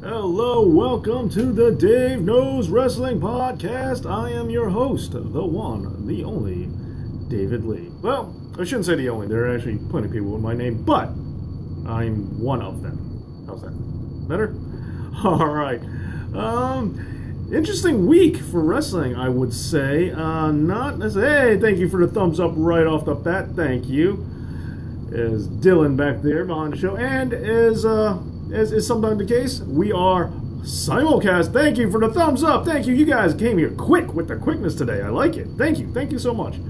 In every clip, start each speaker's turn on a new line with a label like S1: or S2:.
S1: Hello, welcome to the Dave Knows Wrestling Podcast. I am your host, the one, the only, David Lee. Well, I shouldn't say the only. There are actually plenty of people with my name, but I'm one of them. How's that? Better? All right. Interesting week for wrestling, I would say. Hey, thank you for the thumbs up right off the bat. Thank you. Is Dylan back there behind the show, and as is sometimes the case, we are simulcast. Thank you for the thumbs up. Thank you. You guys came here quick with the quickness today. I like it. Thank you. Thank you so much.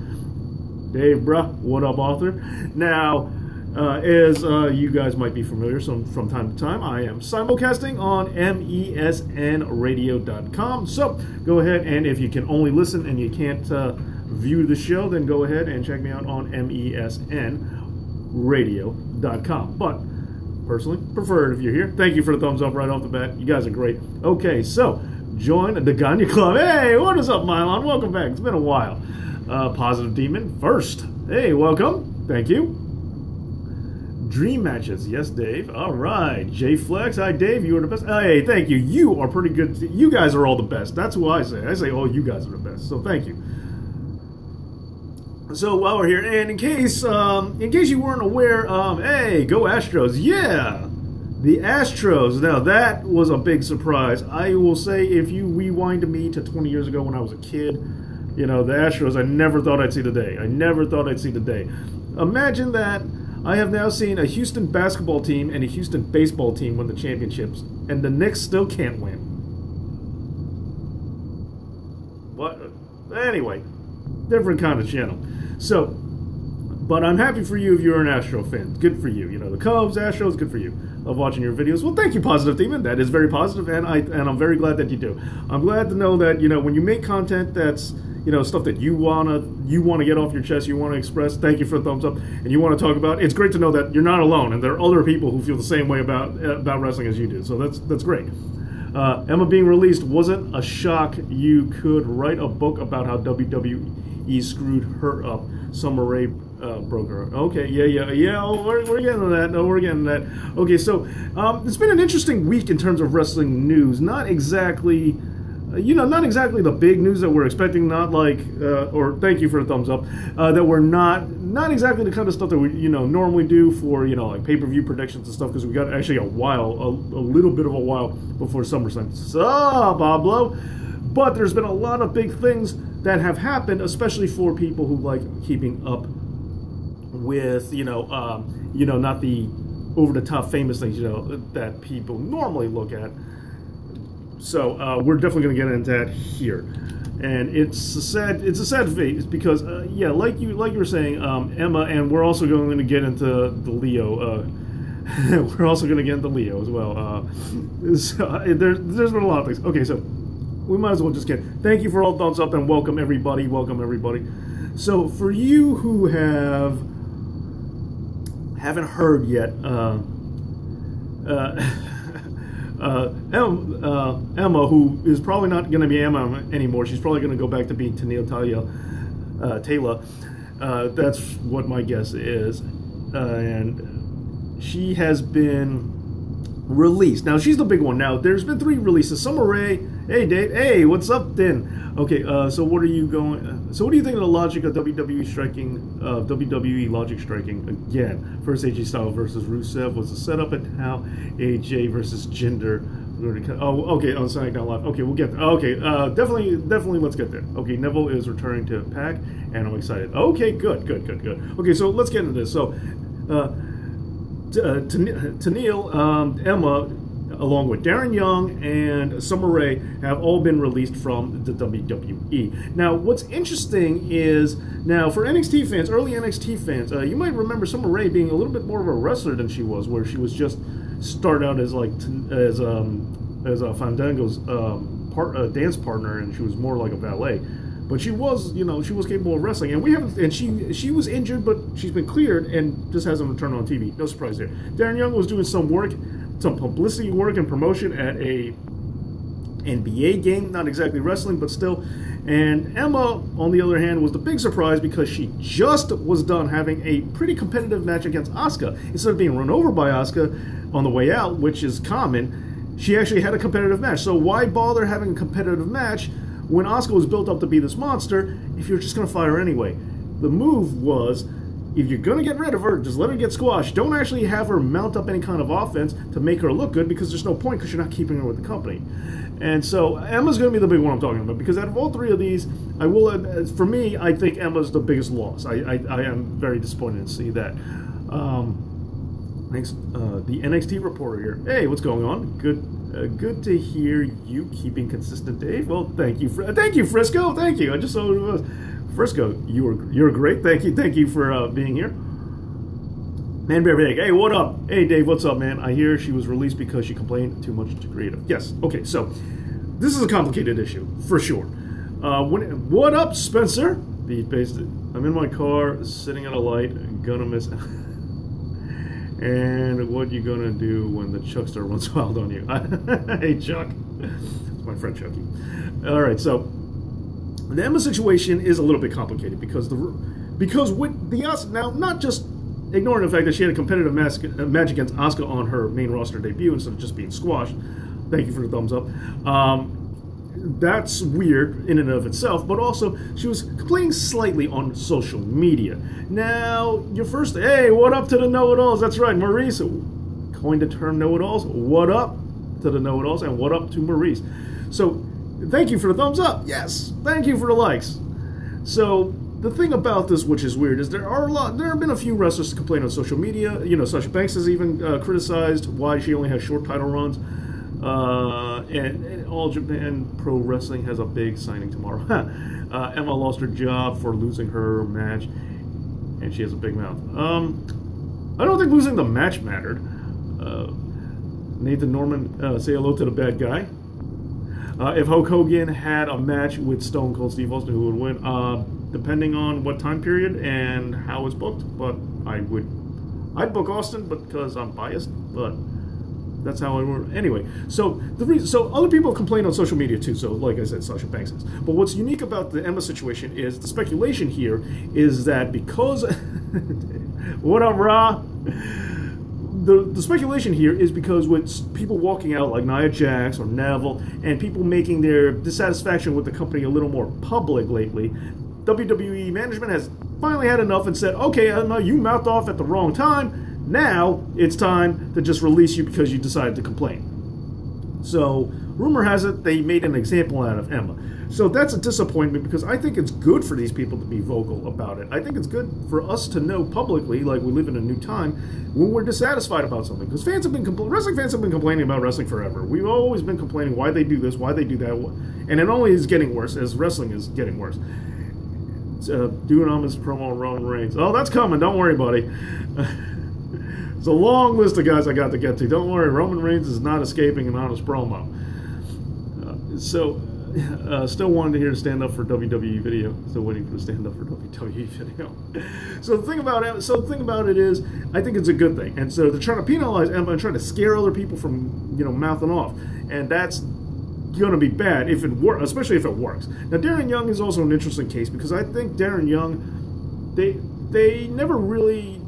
S1: Dave, bruh. What up, Arthur? Now, as you guys might be familiar from time to time, I am simulcasting on mesnradio.com. So go ahead, and if you can only listen and you can't view the show, then go ahead and check me out on mesnradio.com. But personally, prefer it if you're here. Thank you for the thumbs up right off the bat. You guys are great. Okay, so join the Ganya Club. Hey, what is up, Mylon? Welcome back. It's been a while. Positive Demon first. Hey, welcome. Thank you. Dream matches. Yes, Dave. All right. J Flex. Hi, Dave. You are the best. Hey, thank you. You are pretty good. You guys are all the best. That's what I say. I say, oh, you guys are the best. So thank you. So while we're here, and in case you weren't aware, hey, go Astros. Yeah, the Astros. Now, that was a big surprise. I will say, if you rewind me to 20 years ago when I was a kid, you know, the Astros, I never thought I'd see the day. I never thought I'd see the day. Imagine that. I have now seen a Houston basketball team and a Houston baseball team win the championships, and the Knicks still can't win. What? Anyway, different kind of channel. So, but I'm happy for you if you're an Astro fan. Good for you. You know, the Cubs, Astros, good for you. Love watching your videos. Well, thank you, Positive Demon. That is very positive, and I'm very glad that you do. I'm glad to know that, you know, when you make content that's, you know, stuff that you wanna get off your chest, you wanna express. Thank you for the thumbs up, and you want to talk about. It's great to know that you're not alone, and there are other people who feel the same way about wrestling as you do. So that's great. Emma being released wasn't a shock. You could write a book about how WWE screwed her up. Summer Rae broke her. Okay, yeah. Oh, we're getting to that. No, we're getting to that. Okay, so it's been an interesting week in terms of wrestling news. Not exactly the big news that we're expecting. Not like, or thank you for the thumbs up. That we're not exactly the kind of stuff that we normally do for like pay-per-view predictions and stuff, because we got actually a little bit of a while before SummerSlam. So, Pablo. But there's been a lot of big things that have happened, especially for people who like keeping up with, not the over-the-top famous things, that people normally look at. So we're definitely going to get into that here, and it's a sad fate. It's because like you were saying, Emma, and we're also going to get into the Leo. We're also going to get into Leo as well. So, there's been a lot of things. Okay, so we might as well just get. Thank you for all the thumbs up, and welcome everybody. So for you who haven't heard yet, Emma, who is probably not going to be Emma anymore, she's probably going to go back to being Taylor. That's what my guess is, and she has been released. Now, she's the big one. Now, there's been 3 releases. Summer Rae. Hey, Dave. Hey, what's up, then? Okay, so what do you think of the logic of WWE logic striking again? First, AJ Styles versus Rusev was a setup, and how AJ versus Jinder. Oh, okay, on SmackDown Live. Okay, we'll get there. Okay, definitely, let's get there. Okay, Neville is returning to Pac, and I'm excited. Okay, good. Okay, so let's get into this. So, Tenille, Emma, along with Darren Young and Summer Rae, have all been released from the WWE. Now, what's interesting is, now for NXT fans, early NXT fans, you might remember Summer Rae being a little bit more of a wrestler than she was, where she was just started out as a Fandango's dance partner, and she was more like a valet. But she was capable of wrestling, and she was injured, but she's been cleared and just hasn't returned on TV. No surprise there. Darren Young was doing some publicity work and promotion at a NBA game, not exactly wrestling, but still. And Emma, on the other hand, was the big surprise because she just was done having a pretty competitive match against Asuka. Instead of being run over by Asuka on the way out, which is common, she actually had a competitive match. So why bother having a competitive match when Asuka was built up to be this monster if you're just going to fire her anyway? The move was, if you're going to get rid of her, just let her get squashed. Don't actually have her mount up any kind of offense to make her look good, because there's no point, because you're not keeping her with the company. And so Emma's going to be the big one I'm talking about, because out of all three of these, for me, I think Emma's the biggest loss. I am very disappointed to see that. Thanks, the NXT reporter here. Hey, what's going on? Good to hear you keeping consistent, Dave. Well, thank you, Frisco. Thank you. I just saw who it was. Frisco, you're great. Thank you for being here. Man Bear Big, hey, what up? Hey, Dave, what's up, man? I hear she was released because she complained too much to creative. Yes, okay, so this is a complicated issue, for sure. What up, Spencer? I'm in my car, sitting at a light, gonna miss... And what you gonna do when the Chuckster runs wild on you? Hey, Chuck. It's my friend Chucky. All right, so the Emma situation is a little bit complicated because with the Asuka, now, not just ignoring the fact that she had a competitive match against Asuka on her main roster debut instead of just being squashed. Thank you for the thumbs up. That's weird in and of itself, but also she was complaining slightly on social media. Now, your first, hey, what up to the know-it-alls? That's right, Maurice coined the term know-it-alls. What up to the know-it-alls, and what up to Maurice? So, thank you for the thumbs up. Yes, thank you for the likes. So, the thing about this, which is weird, is there have been a few wrestlers to complain on social media. You know, Sasha Banks has even criticized why she only has short title runs. And All Japan Pro Wrestling has a big signing tomorrow. Emma lost her job for losing her match, and she has a big mouth. I don't think losing the match mattered. Nathan Norman, say hello to the bad guy. If Hulk Hogan had a match with Stone Cold Steve Austin, who would win? Depending on what time period and how it's booked, but I'd book Austin, because I'm biased, but that's how I work. Anyway, so other people complain on social media too. So, like I said, Sasha Banks is. But what's unique about the Emma situation is the speculation here is that because what up, Ra? The speculation here is because with people walking out like Nia Jax or Neville, and people making their dissatisfaction with the company a little more public lately, WWE management has finally had enough and said, okay, Emma, you mouthed off at the wrong time. Now it's time to just release you because you decided to complain. So, rumor has it they made an example out of Emma. So that's a disappointment, because I think it's good for these people to be vocal about it. I think it's good for us to know publicly, like we live in a new time, when we're dissatisfied about something. Because wrestling fans have been complaining about wrestling forever. We've always been complaining why they do this, why they do that, and it only is getting worse as wrestling is getting worse. Doing on this promo on Roman Reigns. Oh, that's coming. Don't worry, buddy. It's a long list of guys I got to get to. Don't worry, Roman Reigns is not escaping an honest promo. Still wanting to hear the stand up for WWE video. Still waiting for the stand up for WWE video. So the thing about it is, I think it's a good thing. And so they're trying to penalize Emma and trying to scare other people from, mouthing off. And that's going to be bad if it works, especially if it works. Now, Darren Young is also an interesting case, because I think Darren Young, they never really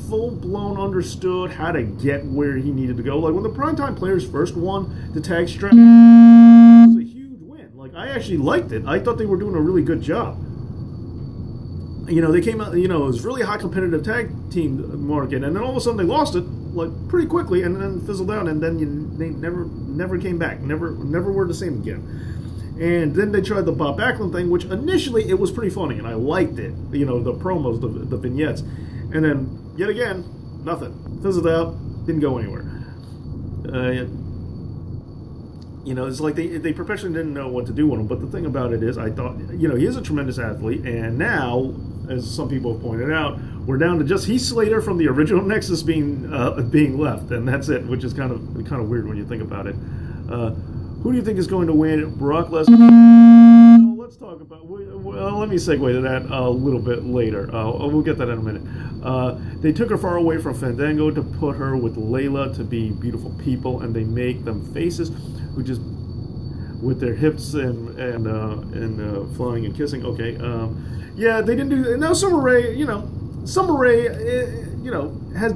S1: full-blown understood how to get where he needed to go. Like when the Primetime Players first won the tag strap, it was a huge win. Like, I actually liked it. I thought they were doing a really good job. They came out, it was really high competitive tag team market, and then all of a sudden they lost it, like, pretty quickly, and then fizzled out, and then they never came back. Never were the same again. And then they tried the Bob Backlund thing, which initially it was pretty funny, and I liked it. The promos, the vignettes. And then, yet again, nothing. Fizzled out, didn't go anywhere. It's like they perpetually didn't know what to do with him. But the thing about it is, I thought, he is a tremendous athlete. And now, as some people have pointed out, we're down to just Heath Slater from the original Nexus being left. And that's it, which is kind of weird when you think about it. Who do you think is going to win? Brock Lesnar? Let's talk about... Well, let me segue to that a little bit later. We'll get that in a minute. They took her far away from Fandango to put her with Layla to be beautiful people, and they make them faces who just... with their hips and flying and kissing. Okay. Yeah, they didn't do... Now, Summer Rae, has...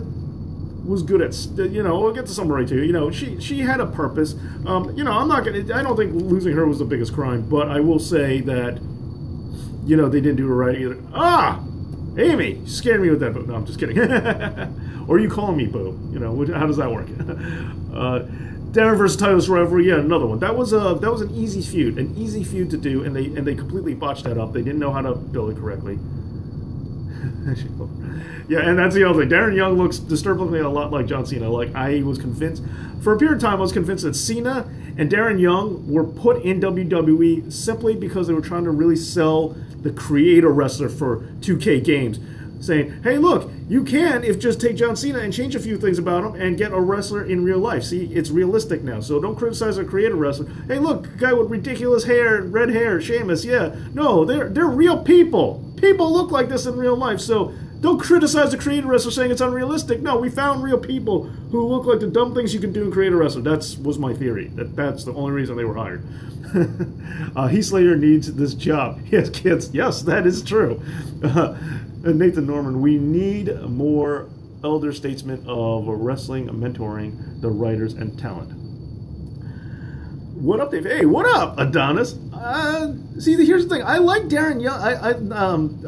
S1: was good at, we'll get to summary too. She had a purpose. I don't think losing her was the biggest crime, but I will say that, they didn't do it right either. Amy, you scared me with that boo. No, I'm just kidding. Or are you calling me boo? How does that work? Darren versus Titus rivalry, yeah, another one. That was an easy feud to do, and they completely botched that up. They didn't know how to build it correctly. Yeah, and that's the other thing. Darren Young looks disturbingly a lot like John Cena. Like, I was convinced, for a period of time, I was convinced that Cena and Darren Young were put in WWE simply because they were trying to really sell the creator wrestler for 2K games. Saying, hey, look, you can if just take John Cena and change a few things about him and get a wrestler in real life. See, it's realistic now, so don't criticize a creator wrestler. Hey, look, guy with ridiculous hair, red hair, Sheamus, yeah. No, they're real people. People look like this in real life, so don't criticize the creator wrestler saying it's unrealistic. No, we found real people who look like the dumb things you can do in creator wrestler. That was my theory. That's the only reason they were hired. Heath Slater needs this job. Yes, kids. Yes, that is true. Nathan Norman, we need more elder statesmen of wrestling mentoring the writers and talent. What up, Dave? Hey, what up, Adonis? See, here's the thing. I like Darren Young.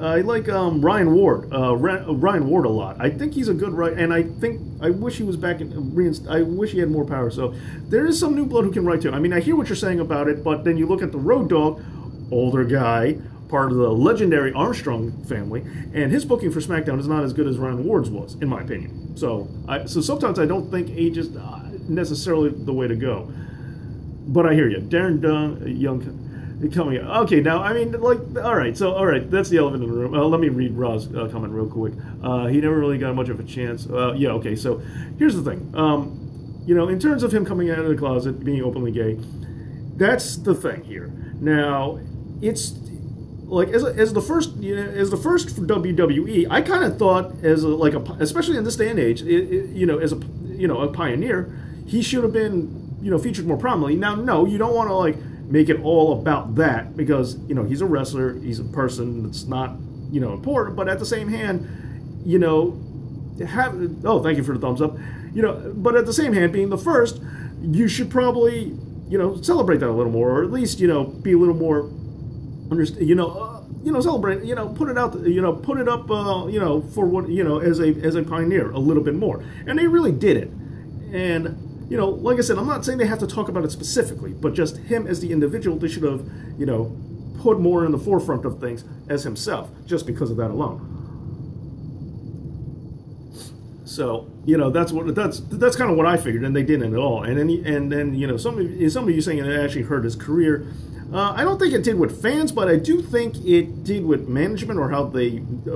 S1: I like Ryan Ward. Ryan Ward a lot. I think he's a good writer, and I wish he was back in. I wish he had more power. So there is some new blood who can write too. I mean, I hear what you're saying about it, but then you look at the Road Dogg, older guy, part of the legendary Armstrong family, and his booking for SmackDown is not as good as Ryan Ward's was, in my opinion. So sometimes I don't think age is necessarily the way to go. But I hear you. Darren Young coming up. Okay, now, I mean, all right, that's the elephant in the room. Let me read Ra's comment real quick. He never really got much of a chance. Yeah, okay, so here's the thing. In terms of him coming out of the closet, being openly gay, that's the thing here. Now, it's like as the first for WWE, I kind of thought especially in this day and age, as a pioneer, he should have been featured more prominently. Now, no, you don't want to make it all about that because he's a wrestler, he's a person that's not important. But at the same hand, thank you for the thumbs up. But at the same hand, being the first, you should probably celebrate that a little more, or at least be a little more celebrate, put it out, put it up, for what, as a pioneer a little bit more. And they really did it. And, like I said, I'm not saying they have to talk about it specifically, but just him as the individual, they should have, put more in the forefront of things as himself, just because of that alone. So, that's kind of what I figured, and they didn't at all. And then some of you saying it actually hurt his career. I don't think it did with fans, but I do think it did with management, or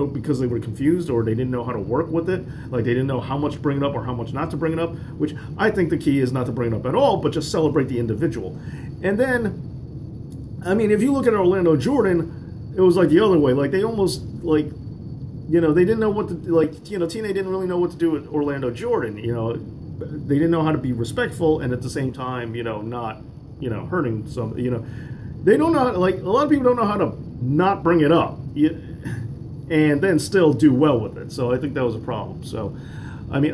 S1: because they were confused or they didn't know how to work with it. Like, they didn't know how much to bring it up or how much not to bring it up, which I think the key is not to bring it up at all, but just celebrate the individual. And then, I mean, if you look at Orlando Jordan, it was like the other way. Like, they almost, they didn't know what to, TNA didn't really know what to do with Orlando Jordan. They didn't know how to be respectful and at the same time, not, hurting some, they don't know, a lot of people don't know how to not bring it up and then still do well with it. So I think that was a problem. So, I mean,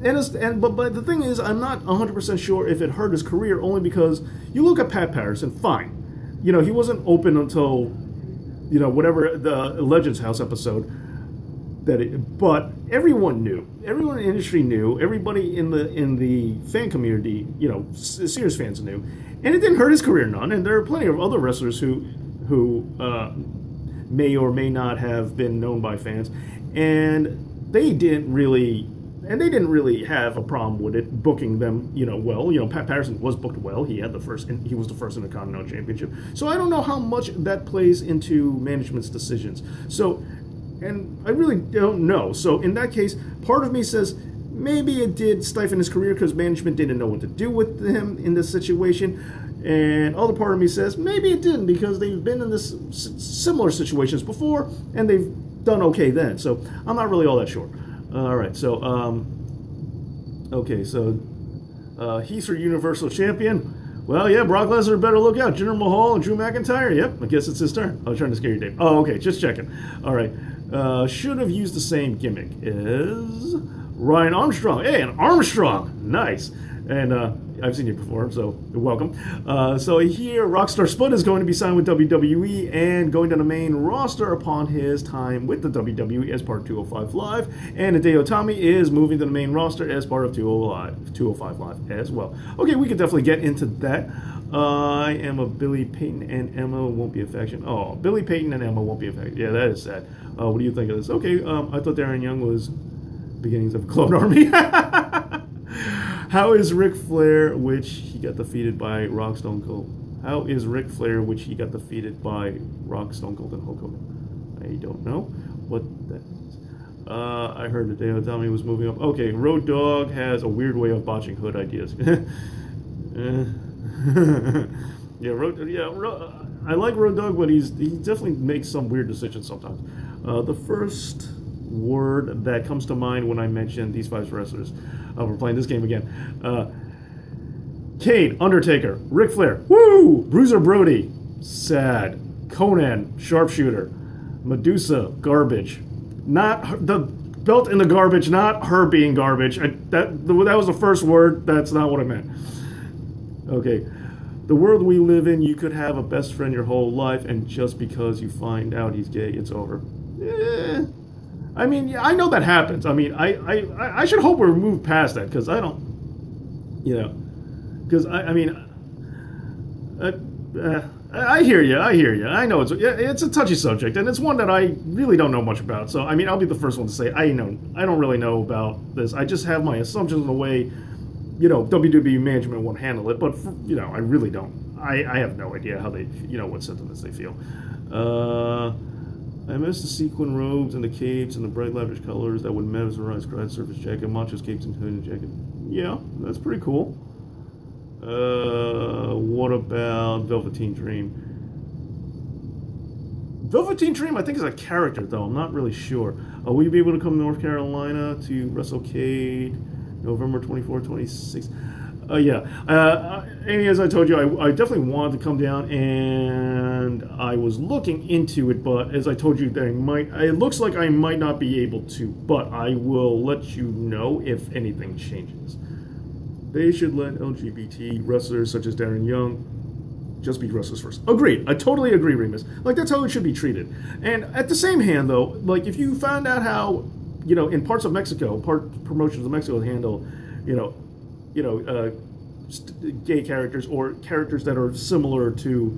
S1: but the thing is, I'm not 100% sure if it hurt his career, only because you look at Pat Patterson, fine. He wasn't open until, whatever the Legends House episode, but everyone knew. Everyone in the industry knew. Everybody in the fan community, serious fans knew. And it didn't hurt his career none. And there are plenty of other wrestlers who may or may not have been known by fans, and they didn't really have a problem with it booking them, well. Pat Patterson was booked well. He was the first in the Continental Championship. So I don't know how much that plays into management's decisions. So, and I really don't know. So in that case, part of me says maybe it did stifle his career because management didn't know what to do with him in this situation. And other part of me says maybe it didn't because they've been in this similar situations before and they've done okay then. So I'm not really all that sure. All right, so Heath for Universal Champion. Well, yeah, Brock Lesnar better look out. Jinder Mahal and Drew McIntyre. Yep, I guess it's his turn. I was trying to scare you, Dave. Oh, okay, just checking. All right, should have used the same gimmick. Ryan Armstrong. Hey, an Armstrong. Nice. And I've seen you before, so welcome. So here, Rockstar Spud is going to be signed with WWE and going to the main roster upon his time with the WWE as part of 205 Live. And Hideo Itami is moving to the main roster as part of 205 Live as well. Okay, we could definitely get into that. I am a Billy Payton and Emma won't be a faction. Oh, Billy Payton and Emma won't be a faction. Yeah, that is sad. What do you think of this? Okay, I thought Darren Young was beginnings of a clone army. How is Ric Flair, which he got defeated by Rock Stone Cold? How is Ric Flair, which he got defeated by Rock Stone Cold and Hulk Hogan? I don't know what that means. I heard that Dale Tommy was moving up. Okay, Road Dogg has a weird way of botching hood ideas. I like Road Dogg, but he definitely makes some weird decisions sometimes. The first word that comes to mind when I mention these 5 wrestlers. We're playing this game again. Kane, Undertaker, Ric Flair, woo! Bruiser Brody, sad. Conan, Sharpshooter, Medusa, garbage. Not the belt in the garbage, not her being garbage. That was the first word. That's not what I meant. Okay. The world we live in, you could have a best friend your whole life, and just because you find out he's gay, it's over. I mean, yeah, I know that happens. I mean, I should hope we're moved past that, because I don't, because I hear you. I know it's a touchy subject, and it's one that I really don't know much about. So, I mean, I'll be the first one to say I don't really know about this. I just have my assumptions in the way, WWE management won't handle it, but I really don't. I have no idea how they, what sentiments they feel. I miss the sequin robes and the capes and the bright lavish colors that would mesmerize crowd surface jacket, Macho's capes and hood jacket. Yeah, that's pretty cool. What about Velveteen Dream? Velveteen Dream, I think, is a character, though. I'm not really sure. Will you be able to come to North Carolina to WrestleCade November 24, 26? Amy, as I told you, I definitely wanted to come down, and I was looking into it, but as I told you, it looks like I might not be able to, but I will let you know if anything changes. They should let LGBT wrestlers such as Darren Young just be wrestlers first. Agreed. I totally agree, Remus. Like, that's how it should be treated. And at the same hand, though, like, if you found out how, in parts of Mexico, promotions of Mexico handle, gay characters or characters that are similar to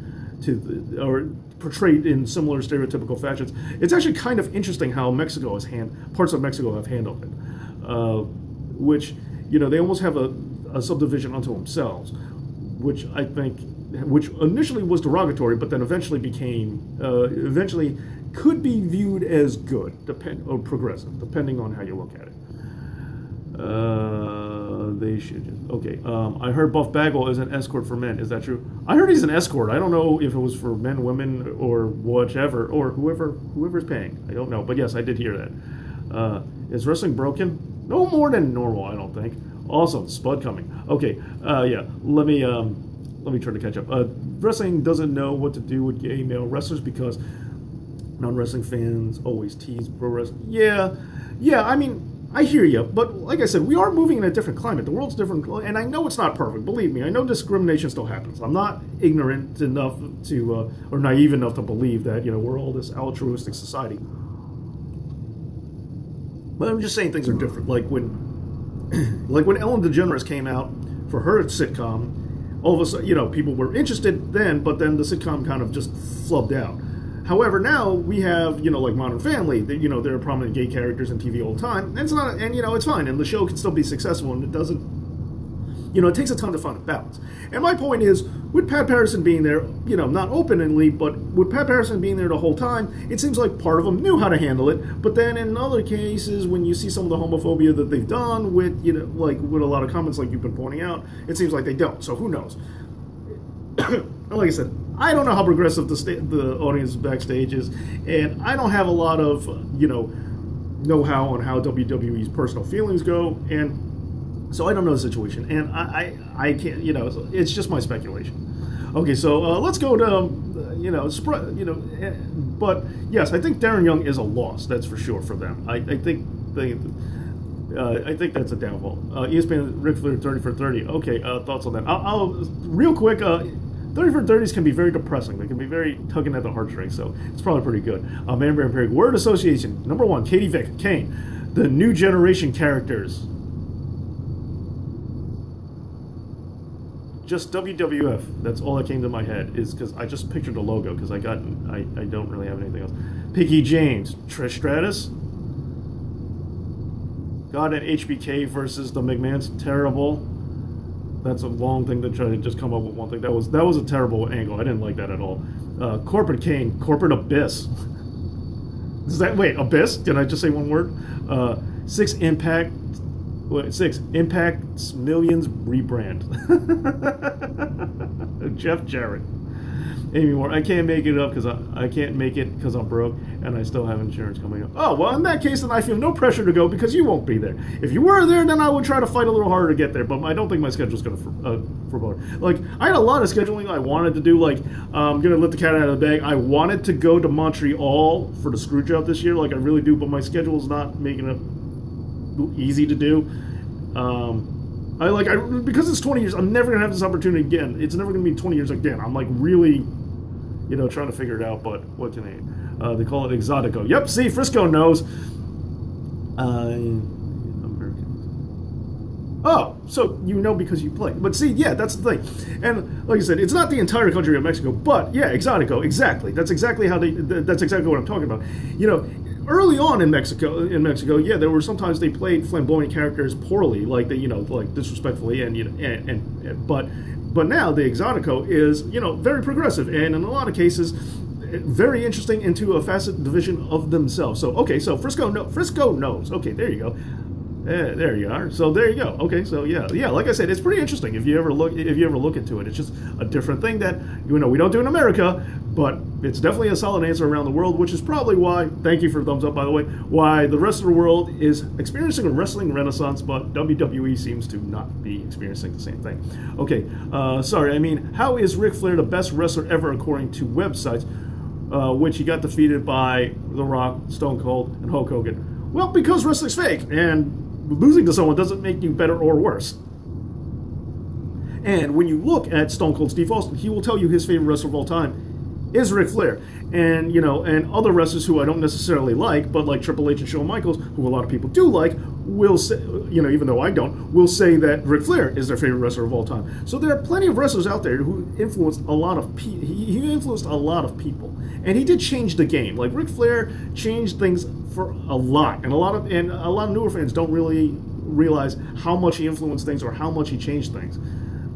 S1: or portrayed in similar stereotypical fashions. It's actually kind of interesting how parts of Mexico have handled it, which they almost have a subdivision unto themselves, which initially was derogatory, but then eventually could be viewed as good or progressive, depending on how you look at it. They should just... Okay, I heard Buff Bagwell is an escort for men. Is that true? I heard he's an escort. I don't know if it was for men, women, or whichever, or whoever's paying. I don't know. But yes, I did hear that. Is wrestling broken? No more than normal, I don't think. Awesome. Spud coming. Okay, let me try to catch up. Wrestling doesn't know what to do with gay male wrestlers because non-wrestling fans always tease pro wrestling. Yeah, I mean... I hear you, but like I said, we are moving in a different climate. The world's different, and I know it's not perfect. Believe me, I know discrimination still happens. I'm not ignorant enough to, or naive enough to believe that, we're all this altruistic society. But I'm just saying things are different. Like when Ellen DeGeneres came out for her sitcom, all of a sudden, people were interested then, but then the sitcom kind of just flubbed out. However, now we have, like Modern Family, there are prominent gay characters on TV all the time, and it's not, and it's fine, and the show can still be successful, and it doesn't, it takes a time to find a balance. And my point is, with Pat Patterson being there, not openly, but with Pat Patterson being there the whole time, it seems like part of them knew how to handle it, but then in other cases, when you see some of the homophobia that they've done with, with a lot of comments like you've been pointing out, it seems like they don't, so who knows? Like I said, I don't know how progressive the audience backstage is, and I don't have a lot of, know-how on how WWE's personal feelings go, and so I don't know the situation, and I can't, it's just my speculation. Okay, so let's go to, but yes, I think Darren Young is a loss, that's for sure for them. I think I think that's a downfall. ESPN Ric Flair 30 for 30. Okay, thoughts on that? I'll real quick. 30 for 30s can be very depressing. They can be very tugging at the heartstrings, so it's probably pretty good. Man Bear Pig. Word association. Number 1, Katie Vick, Kane. The new generation characters. Just WWF. That's all that came to my head. Is because I just pictured the logo because I don't really have anything else. Piggy James, Trish Stratus. God, and HBK versus the McMahon's terrible. That's a long thing to try to just come up with one thing. That was a terrible angle. I didn't like that at all. Corporate Kane, Corporate Abyss. Does that wait? Abyss? Did I just say one word? 6 Impact. Wait, 6 Impact's Millions rebrand. Jeff Jarrett. Amy Moore. I can't make it up because I can't make it because I'm broke and I still have insurance coming up. Oh, well, in that case, then I feel no pressure to go because you won't be there. If you were there, then I would try to fight a little harder to get there, but I don't think my schedule's going to forebode. Like, I had a lot of scheduling I wanted to do. Like, I'm going to let the cat out of the bag. I wanted to go to Montreal for the screw job this year, like I really do, but my schedule's not making it easy to do. Because it's 20 years, I'm never going to have this opportunity again. It's never going to be 20 years again. I'm like really, trying to figure it out, but what can they call it Exotico. Yep, see, Frisco knows. Oh, so because you play. But see, yeah, that's the thing. And like I said, it's not the entire country of Mexico, but yeah, Exotico, exactly. That's exactly what I'm talking about. Early on in Mexico, yeah, there were sometimes they played flamboyant characters poorly, like like disrespectfully, but now the Exotico is, very progressive, and in a lot of cases, very interesting into a facet division of themselves. So okay, so Frisco knows. Okay, there you go. There you are. So there you go. Okay, so yeah. Like I said, it's pretty interesting if you ever look into it. It's just a different thing that we don't do in America, but it's definitely a solid answer around the world, which is probably why. Thank you for the thumbs up, by the way. Why the rest of the world is experiencing a wrestling renaissance, but WWE seems to not be experiencing the same thing. Okay, sorry. I mean, how is Ric Flair the best wrestler ever according to websites? Which he got defeated by The Rock, Stone Cold, and Hulk Hogan. Well, because wrestling's fake, and losing to someone doesn't make you better or worse. And when you look at Stone Cold Steve Austin, he will tell you his favorite wrestler of all time is Ric Flair. And, and other wrestlers who I don't necessarily like, but like Triple H and Shawn Michaels, who a lot of people do like, will say, even though I don't, will say that Ric Flair is their favorite wrestler of all time. So there are plenty of wrestlers out there who influenced a lot of people. He influenced a lot of people. And he did change the game. Like, Ric Flair changed things for a lot. And a lot of newer fans don't really realize how much he influenced things or how much he changed things.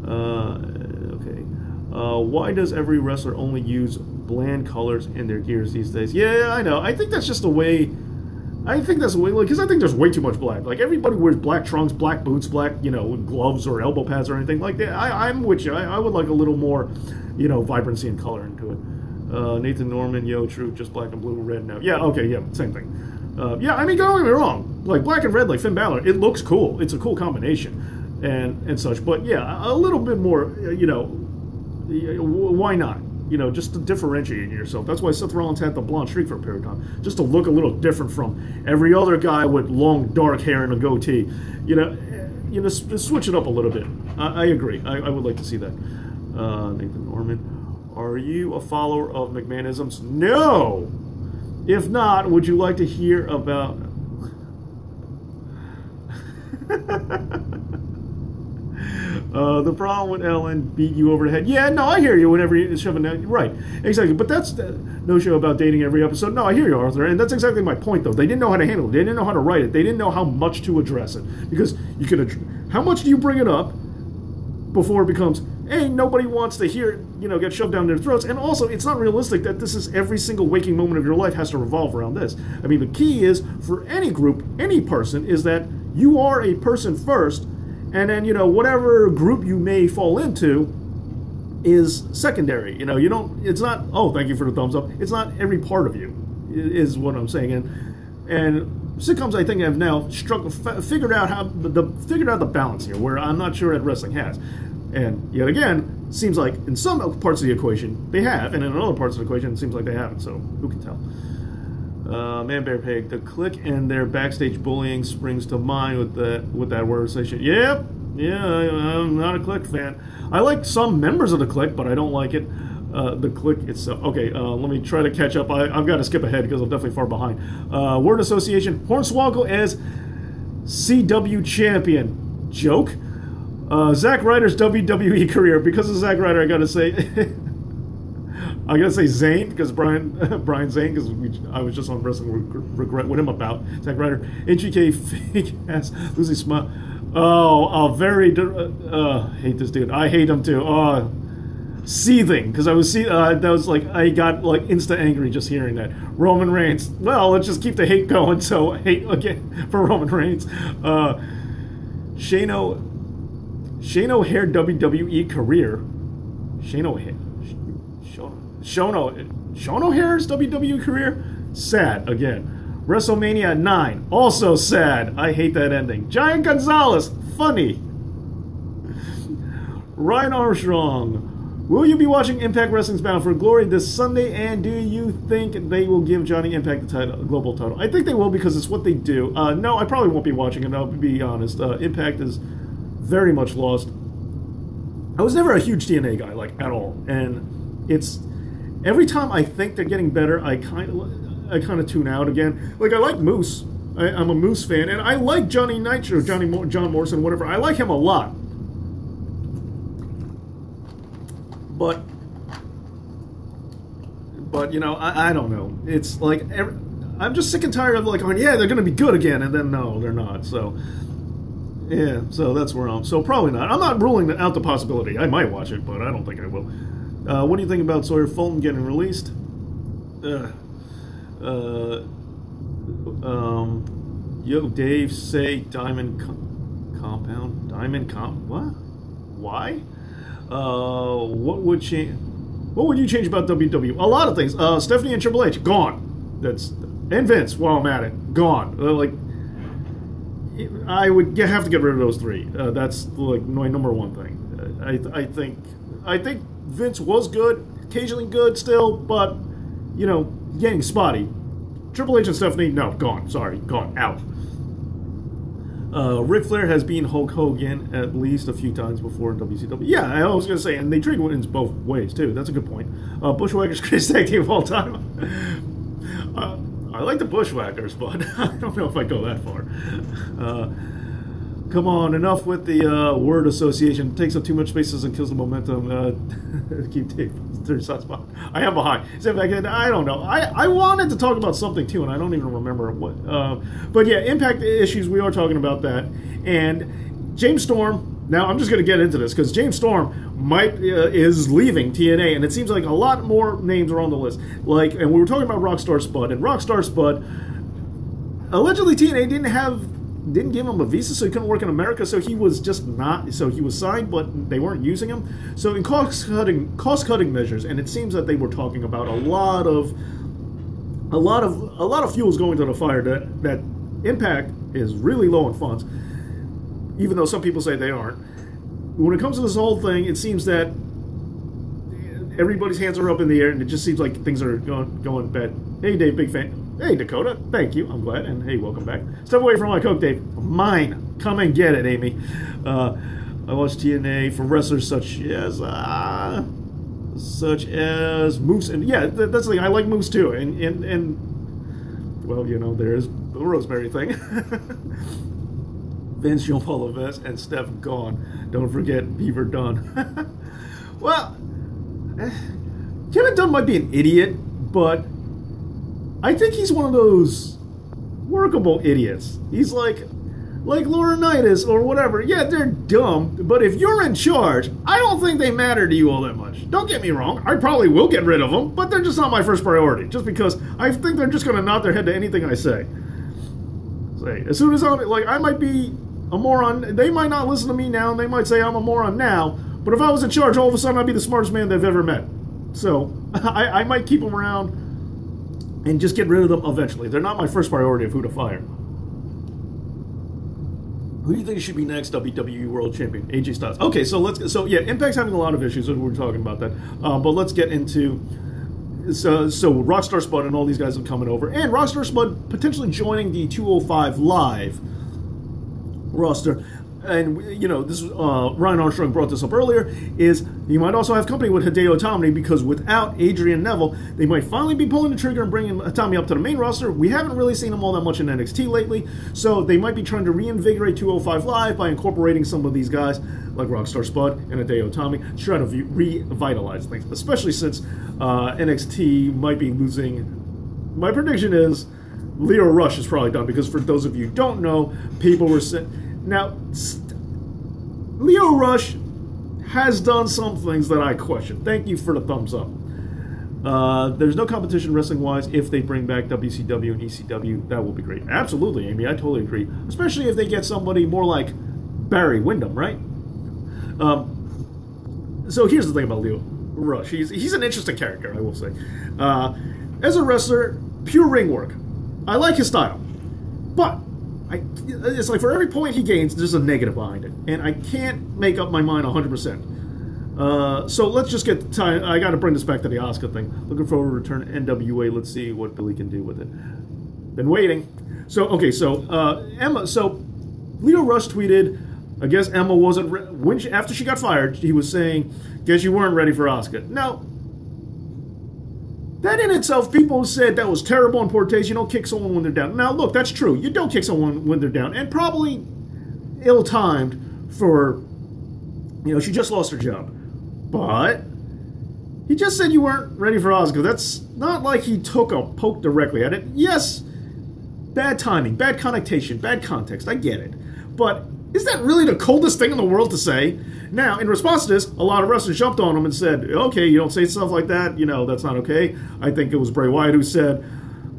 S1: Okay. Why does every wrestler only use bland colors in their gears these days? Yeah, I know. I think that's just the way. Because I think there's way too much black. Like, everybody wears black trunks, black boots, black, gloves or elbow pads or anything like that. I'm with you. I would like a little more, vibrancy and color into it. Nathan Norman, true, just black and blue, red now. Yeah, okay, yeah, same thing. Don't get me wrong. Like, black and red, like Finn Balor, it looks cool. It's a cool combination and such. But, yeah, a little bit more, why not? Just to differentiate yourself. That's why Seth Rollins had the blonde streak for a period of time, just to look a little different from every other guy with long, dark hair and a goatee. Switch it up a little bit. I agree. I would like to see that. Nathan Norman. Are you a follower of McMahonisms? No! If not, would you like to hear about... the problem with Ellen beat you over the head. Yeah, no, I hear you whenever you shove it down. Right, exactly. But that's no show about dating every episode. No, I hear you, Arthur. And that's exactly my point, though. They didn't know how to handle it. They didn't know how to write it. They didn't know how much to address it. Because you can... How much do you bring it up before it becomes... Hey, nobody wants to hear it, get shoved down their throats. And also, it's not realistic that this is every single waking moment of your life has to revolve around this. I mean, the key is, for any group, any person, is that you are a person first, and then, whatever group you may fall into is secondary. It's not, oh, thank you for the thumbs up. It's not every part of you, is what I'm saying. And sitcoms, I think, have now figured out the balance here, where I'm not sure that wrestling has. And yet again, seems like in some parts of the equation they have, and in other parts of the equation it seems like they haven't. So who can tell? Man Bear Pig, the Click and their backstage bullying springs to mind with that word association. Yep, yeah, I'm not a Click fan. I like some members of the Click, but I don't like it. The Click itself. Okay, let me try to catch up. I've got to skip ahead because I'm definitely far behind. Word association: Hornswoggle as CW champion. Joke. Zack Ryder's WWE career. Because of Zack Ryder, I gotta say Zayn, because Brian Zayn, because I was just on Wrestling Regret with him about Zack Ryder. HBK fake ass Lucy Smile. Oh, very. Hate this dude. I hate him too. Seething, because I got like insta angry just hearing that. Roman Reigns. Well, let's just keep the hate going. So hate again for Roman Reigns. Shane O'Haire WWE career. Shane O'Haire's WWE career? Sad again. WrestleMania 9, also sad. I hate that ending. Giant Gonzalez, funny. Ryan Armstrong, will you be watching Impact Wrestling's Bound for Glory this Sunday? And do you think they will give Johnny Impact the global title? I think they will, because it's what they do. No, I probably won't be watching it. I'll be honest. Impact is very much lost. I was never a huge TNA guy, like, at all, and it's every time I think they're getting better, I kind of tune out again. Like, I like Moose. I'm a Moose fan, and I like Johnny Nitro, John Morrison, whatever. I like him a lot, but you know, I don't know. It's like I'm just sick and tired of like, yeah, they're gonna be good again, and then no, they're not. So. Yeah, so that's where I'm. So probably not. I'm not ruling out the possibility. I might watch it, but I don't think I will. What do you think about Sawyer Fulton getting released? Yo, Dave, say Diamond Compound. What? Why? What would change? What would you change about WWE? A lot of things. Stephanie and Triple H gone. And Vince. While I'm at it, gone. I would have to get rid of those three. That's like my number one thing. I think Vince was good, occasionally good still, but you know, getting spotty. Triple H and Stephanie, no, gone. Sorry, gone, out. Ric Flair has been Hulk Hogan at least a few times before in WCW. Yeah, I was going to say, and they treat wins both ways too. That's a good point. Bushwhackers greatest tag team of all time. I like the Bushwhackers, but I don't know if I go that far. Come on, enough with the word association. It takes up too much spaces and kills the momentum. Keep taking third spot. I am behind. I don't know. I wanted to talk about something too, and I don't even remember what. But yeah, Impact issues. We are talking about that. And James Storm. Now I'm just going to get into this because James Storm is leaving TNA, and it seems like a lot more names are on the list. Like, and we were talking about Rockstar Spud, and Rockstar Spud allegedly TNA didn't give him a visa, so he couldn't work in America. So he was just not. So he was signed, but they weren't using him. So in cost cutting measures, and it seems that they were talking about a lot of fuels going to the fire. That Impact is really low on funds, even though some people say they aren't. When it comes to this whole thing, it seems that everybody's hands are up in the air, and it just seems like things are going bad. Hey, Dave, big fan. Hey, Dakota, thank you. I'm glad. And hey, welcome back. Step away from my Coke, Dave. Mine. Come and get it, Amy. I watch TNA for wrestlers such as Moose. And yeah, that's the thing. I like Moose too. And well, you know, there's the Rosemary thing. Vince, Jean-Paul Levesque, and Steph gone. Don't forget Beaver Dunn. Well, Kevin Dunn might be an idiot, but I think he's one of those workable idiots. He's like Laurinaitis or whatever. Yeah, they're dumb, but if you're in charge, I don't think they matter to you all that much. Don't get me wrong. I probably will get rid of them, but they're just not my first priority, just because I think they're just going to nod their head to anything I say. As soon as I might be a moron. They might not listen to me now, and they might say I'm a moron now, but if I was in charge, all of a sudden I'd be the smartest man they've ever met. So I might keep them around and just get rid of them eventually. They're not my first priority of who to fire. Who do you think should be next WWE World Champion? AJ Styles. Okay, so yeah, Impact's having a lot of issues, and we're talking about that. But let's get into so Rockstar Spud and all these guys are coming over, and Rockstar Spud potentially joining the 205 Live roster. And, you know, this Ryan Armstrong brought this up earlier, is you might also have company with Hideo Itami, because without Adrian Neville, they might finally be pulling the trigger and bringing Itami up to the main roster. We haven't really seen him all that much in NXT lately, so they might be trying to reinvigorate 205 Live by incorporating some of these guys, like Rockstar Spud and Hideo Itami, to try to revitalize things, especially since NXT might be losing. My prediction is Leo Rush is probably done, because for those of you who don't know, people were saying... Now, Leo Rush has done some things that I question. Thank you for the thumbs up. There's no competition wrestling-wise. If they bring back WCW and ECW, that will be great. Absolutely, Amy, I totally agree. Especially if they get somebody more like Barry Windham, right? So here's the thing about Leo Rush. He's an interesting character, I will say. As a wrestler, pure ring work. I like his style. But... it's like for every point he gains, there's a negative behind it. And I can't make up my mind 100%. So let's just get time. I got to bring this back to the Asuka thing. Looking forward to return to NWA. Let's see what Billy can do with it. Been waiting. So, okay, so Emma. So Leo Rush tweeted, I guess Emma wasn't... after she got fired, he was saying, guess you weren't ready for Asuka. Now, that in itself, people said that was terrible and poor taste. You don't kick someone when they're down. Now, look, that's true. You don't kick someone when they're down. And probably ill-timed for, you know, she just lost her job. But he just said you weren't ready for Asuka. That's not like he took a poke directly at it. Yes, bad timing, bad connotation, bad context. I get it. But is that really the coldest thing in the world to say? Now, in response to this, a lot of wrestlers jumped on him and said, okay, you don't say stuff like that, you know, that's not okay. I think it was Bray Wyatt who said,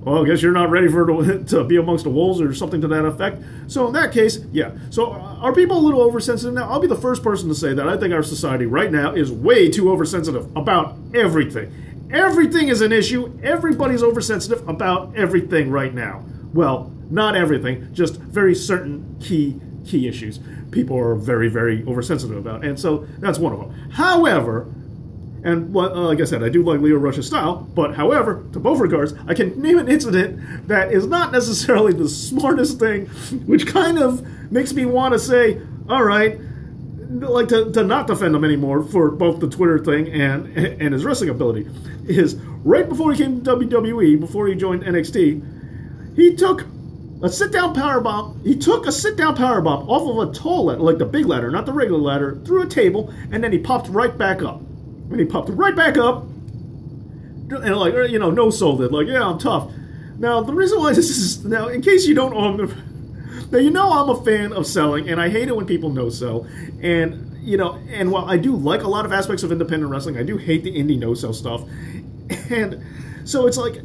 S1: well, I guess you're not ready to be amongst the wolves or something to that effect. So in that case, yeah. So are people a little oversensitive now? I'll be the first person to say that I think our society right now is way too oversensitive about everything. Everything is an issue. Everybody's oversensitive about everything right now. Well, not everything, just very certain key issues people are very, very oversensitive about. And so that's one of them. However, and like I said, I do like Leo Rush's style, but however, to both regards, I can name an incident that is not necessarily the smartest thing, which kind of makes me want to say, all right, like to not defend him anymore for both the Twitter thing and his wrestling ability, is right before he came to WWE, before he joined NXT, he took a sit-down powerbomb. He took a sit-down powerbomb off of a tall ladder, like the big ladder, not the regular ladder, through a table, and then he popped right back up. And he popped right back up, and like, you know, no-sold it, like, yeah, I'm tough. Now, the reason why this is, now, in case you don't know, now, you know I'm a fan of selling, and I hate it when people no-sell, and, you know, and while I do like a lot of aspects of independent wrestling, I do hate the indie no-sell stuff, and so it's like,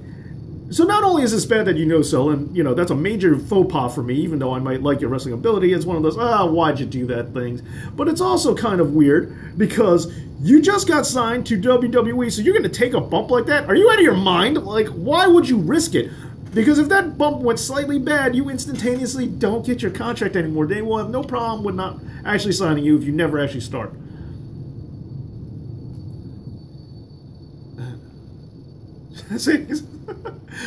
S1: so not only is this bad that you no-sell, and, you know, that's a major faux pas for me, even though I might like your wrestling ability, it's one of those, why'd you do that things, but it's also kind of weird, because you just got signed to WWE, so you're going to take a bump like that? Are you out of your mind? Like, why would you risk it? Because if that bump went slightly bad, you instantaneously don't get your contract anymore. They will have no problem with not actually signing you if you never actually start. See?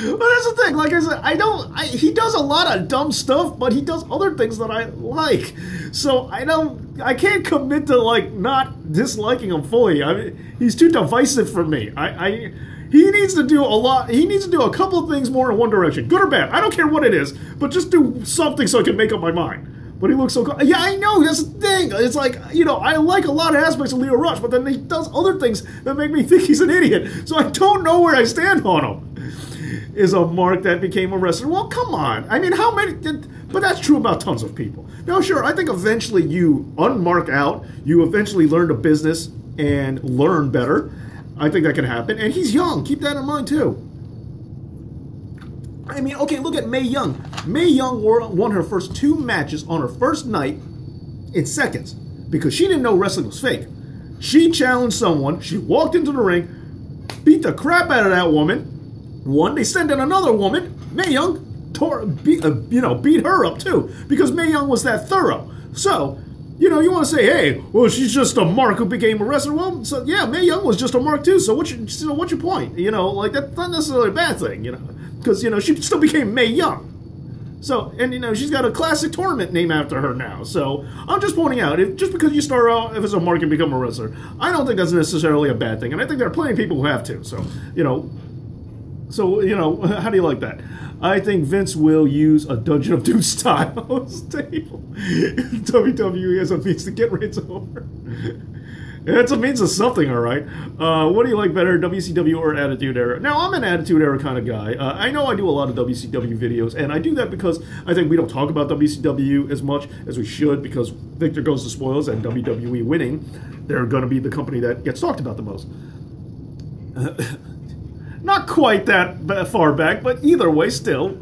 S1: But that's the thing, like I said, he does a lot of dumb stuff, but he does other things that I like. So I can't commit to, like, not disliking him fully. I mean, he's too divisive for me. He needs to do a lot, he needs to do a couple of things more in one direction. Good or bad, I don't care what it is, but just do something so I can make up my mind. But he looks so cool. Yeah, I know, that's the thing. It's like, you know, I like a lot of aspects of Leo Rush, but then he does other things that make me think he's an idiot. So I don't know where I stand on him. Is a mark that became a wrestler. Well, come on. I mean, how many... But that's true about tons of people. Now, sure, I think eventually you unmark out. You eventually learn the business and learn better. I think that can happen. And he's young. Keep that in mind, too. I mean, okay, look at Mae Young. Mae Young won her first 2 matches on her first night in seconds because she didn't know wrestling was fake. She challenged someone. She walked into the ring, beat the crap out of that woman. Won. They sent in another woman. Mae Young beat her up too because Mae Young was that thorough. So you want to say, hey, well, she's just a mark who became a wrestler. Well, so yeah, Mae Young was just a mark too. So what's your point? Like that's not necessarily a bad thing. Because she still became Mae Young. So, and she's got a classic tournament named after her now. So I'm just pointing out, just because you start out as a mark and become a wrestler, I don't think that's necessarily a bad thing. And I think there are plenty of people who have to. So, how do you like that? I think Vince will use a Dungeon of Doom style stable. WWE as a means to get rates over. It's a means of something, all right. What do you like better, WCW or Attitude Era? Now, I'm an Attitude Era kind of guy. I know I do a lot of WCW videos, and I do that because I think we don't talk about WCW as much as we should, because Victor Goes to Spoils and WWE winning, they're going to be the company that gets talked about the most. Not quite that far back, but either way, still.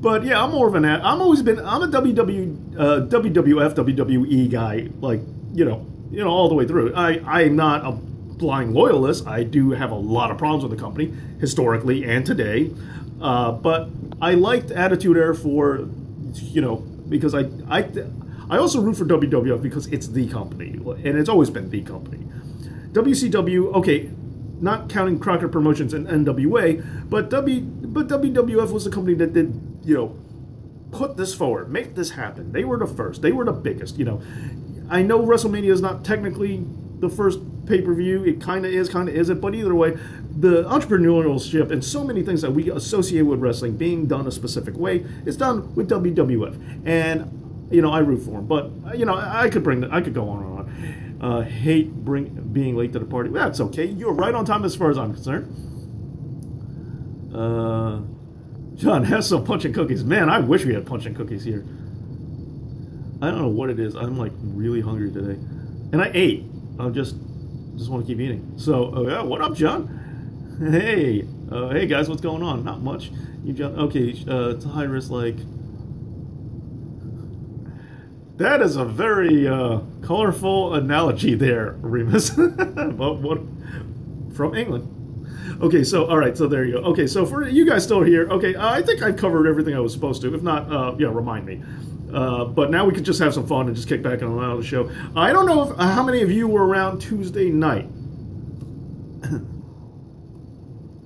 S1: But yeah, I'm more of I'm a WWF, WWE guy, like, all the way through. I'm not a blind loyalist. I do have a lot of problems with the company, historically and today. But I liked Attitude Era for, because I also root for WWF because it's the company, and it's always been the company. WCW, okay, not counting Crockett Promotions and NWA, but WWF was the company that did, put this forward, make this happen. They were the first. They were the biggest, I know WrestleMania is not technically the first pay-per-view. It kind of is, kind of isn't. But either way, the entrepreneurship and so many things that we associate with wrestling being done a specific way is done with WWF. And, I root for them. But, I could go on and on. Hate being late to the party. That's okay. You're right on time as far as I'm concerned. John has some punch and cookies. Man, I wish we had punch and cookies here. I don't know what it is. I'm like really hungry today, and I ate. I just want to keep eating. So, yeah, what up, John? Hey, hey guys, what's going on? Not much. You, John? Okay, it's a high risk. Like, that is a very colorful analogy there, Remus. what from England? Okay, so, all right, so there you go. Okay, so for you guys still here, okay, I think I've covered everything I was supposed to. If not, remind me. But now we could just have some fun and just kick back and allow the show. I don't know how many of you were around Tuesday night.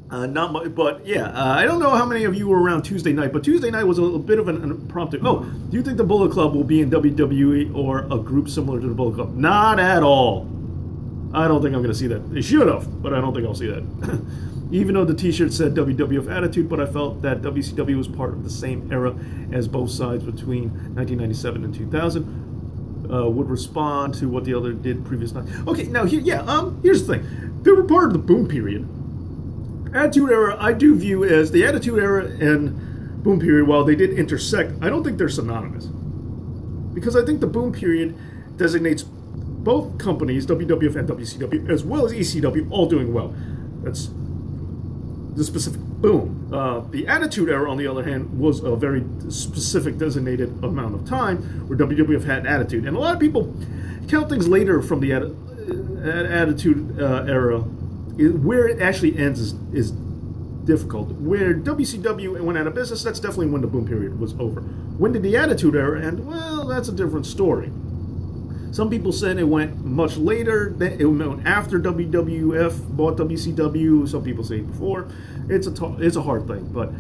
S1: Not much, but yeah, I don't know how many of you were around Tuesday night, but Tuesday night was a bit of an impromptu. Oh, do you think the Bullet Club will be in WWE or a group similar to the Bullet Club? Not at all. I don't think I'm going to see that. They should have, but I don't think I'll see that. Even though the t-shirt said WWF Attitude, but I felt that WCW was part of the same era as both sides between 1997 and 2000 would respond to what the other did previous night. Okay, now here's the thing. They were part of the Boom period. Attitude Era, I do view as the Attitude Era and Boom period, while they did intersect, I don't think they're synonymous. Because I think the Boom period designates both companies, WWF and WCW, as well as ECW, all doing well. That's the specific boom. The Attitude Era, on the other hand, was a very specific designated amount of time where WWF had attitude. And a lot of people count things later from the Attitude Era. Where it actually ends is difficult. Where WCW went out of business, that's definitely when the Boom period was over. When did the Attitude Era end? Well, that's a different story. Some people said it went much later. It went after WWF bought WCW. Some people say before. It's a hard thing. But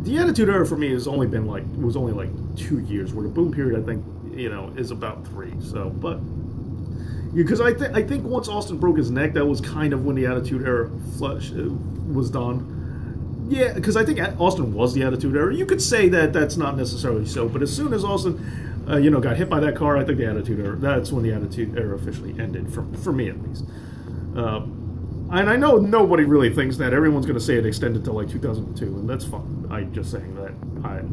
S1: the Attitude Era for me was only like 2 years. Where the Boom period, I think, is about 3. So, but because I think once Austin broke his neck, that was kind of when the Attitude Era was done. Yeah, because I think Austin was the Attitude Era. You could say that that's not necessarily so, but as soon as Austin got hit by that car, I think the Attitude Era, that's when the Attitude Era officially ended, for me at least. And I know nobody really thinks that. Everyone's going to say it extended to like 2002, and that's fine. I'm just saying that.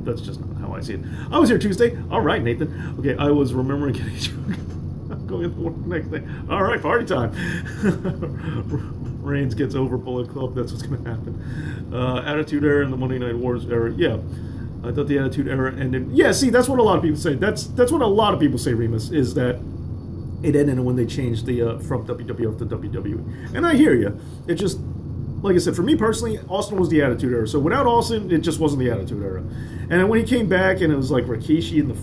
S1: That's just not how I see it. I was here Tuesday. All right, Nathan. Okay, I was remembering getting drunk. I'm going to work the next day. All right, party time. Reigns gets over Bullet Club. That's what's going to happen. Attitude Era and the Monday Night Wars era. Yeah. I thought the Attitude Era ended. Yeah, see, that's what a lot of people say. That's what a lot of people say, Remus, is that it ended when they changed the from WWF to WWE. And I hear you. It just, like I said, for me personally, Austin was the Attitude Era. So without Austin, it just wasn't the Attitude Era. And then when he came back, and it was like Rikishi and the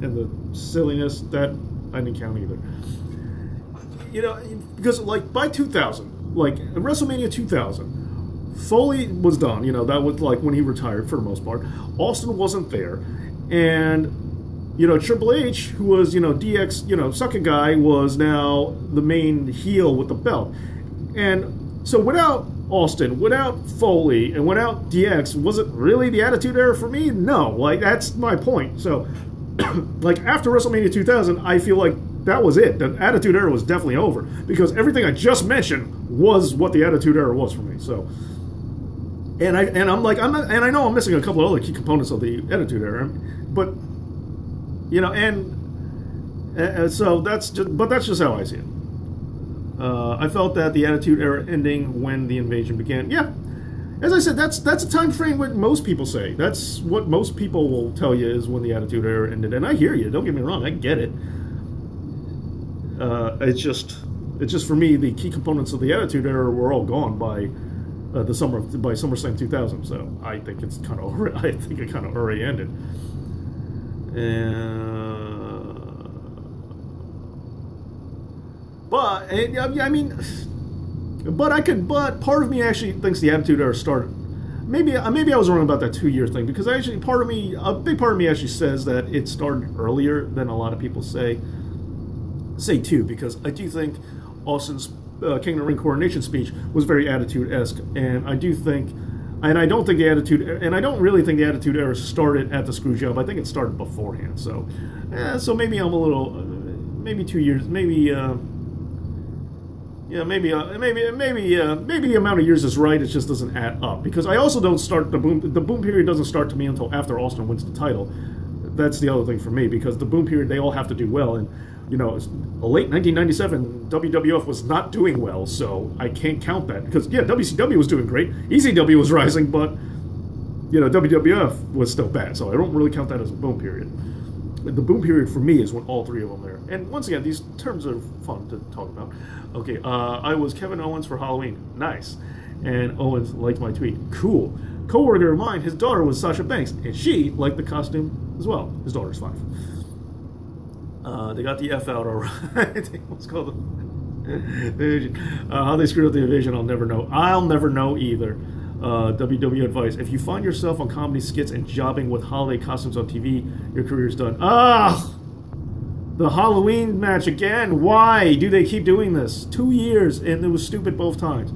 S1: and the silliness, that I didn't count either. You know, because like by 2000, like WrestleMania 2000, Foley was done. You know, that was like when he retired for the most part. Austin wasn't there, and you know, Triple H, who was, you know, DX, you know, sucker guy, was now the main heel with the belt. And so without Austin, without Foley, and without DX, was it really the Attitude Era for me? No. Like, that's my point. So, like, after WrestleMania 2000, I feel like that was it. The Attitude Era was definitely over. Because everything I just mentioned was what the Attitude Era was for me. So, and I'm like, and I know I'm missing a couple of other key components of the Attitude Era, but, you know, and so that's just how I see it. I felt that the Attitude Era ending when the invasion began. Yeah, as I said, that's a time frame what most people say. That's what most people will tell you is when the Attitude Era ended. And I hear you. Don't get me wrong. I get it. It's just for me, the key components of the Attitude Era were all gone by SummerSlam 2000. So I think it kind of already ended. But part of me actually thinks the Attitude Era started. Maybe I was wrong about that 2-year thing, because a big part of me actually says that it started earlier than a lot of people say too, because I do think Austin's King of the Ring coronation speech was very Attitude-esque, and I don't really think the Attitude Era started at the Screwjob. I think it started beforehand. So maybe I'm a little, maybe 2 years, maybe the amount of years is right. It just doesn't add up, because I also don't start the boom period doesn't start to me until after Austin wins the title. That's the other thing for me, because the boom period, they all have to do well, and you know, late 1997 WWF was not doing well, so I can't count that, because yeah, WCW was doing great, ECW was rising, but you know, WWF was still bad, so I don't really count that as a boom period. The boom period for me is when all three of them are there. And once again, these terms are fun to talk about. Okay, I was Kevin Owens for Halloween. Nice. And Owens liked my tweet. Cool. Co-worker of mine, his daughter was Sasha Banks, and she liked the costume as well. His daughter's 5. They got the F out, all right. What's called the how they screwed up the invasion, I'll never know. I'll never know either. WW advice: if you find yourself on comedy skits and jobbing with holiday costumes on TV, your career's done. The Halloween match again. Why do they keep doing this? 2 years, and it was stupid both times.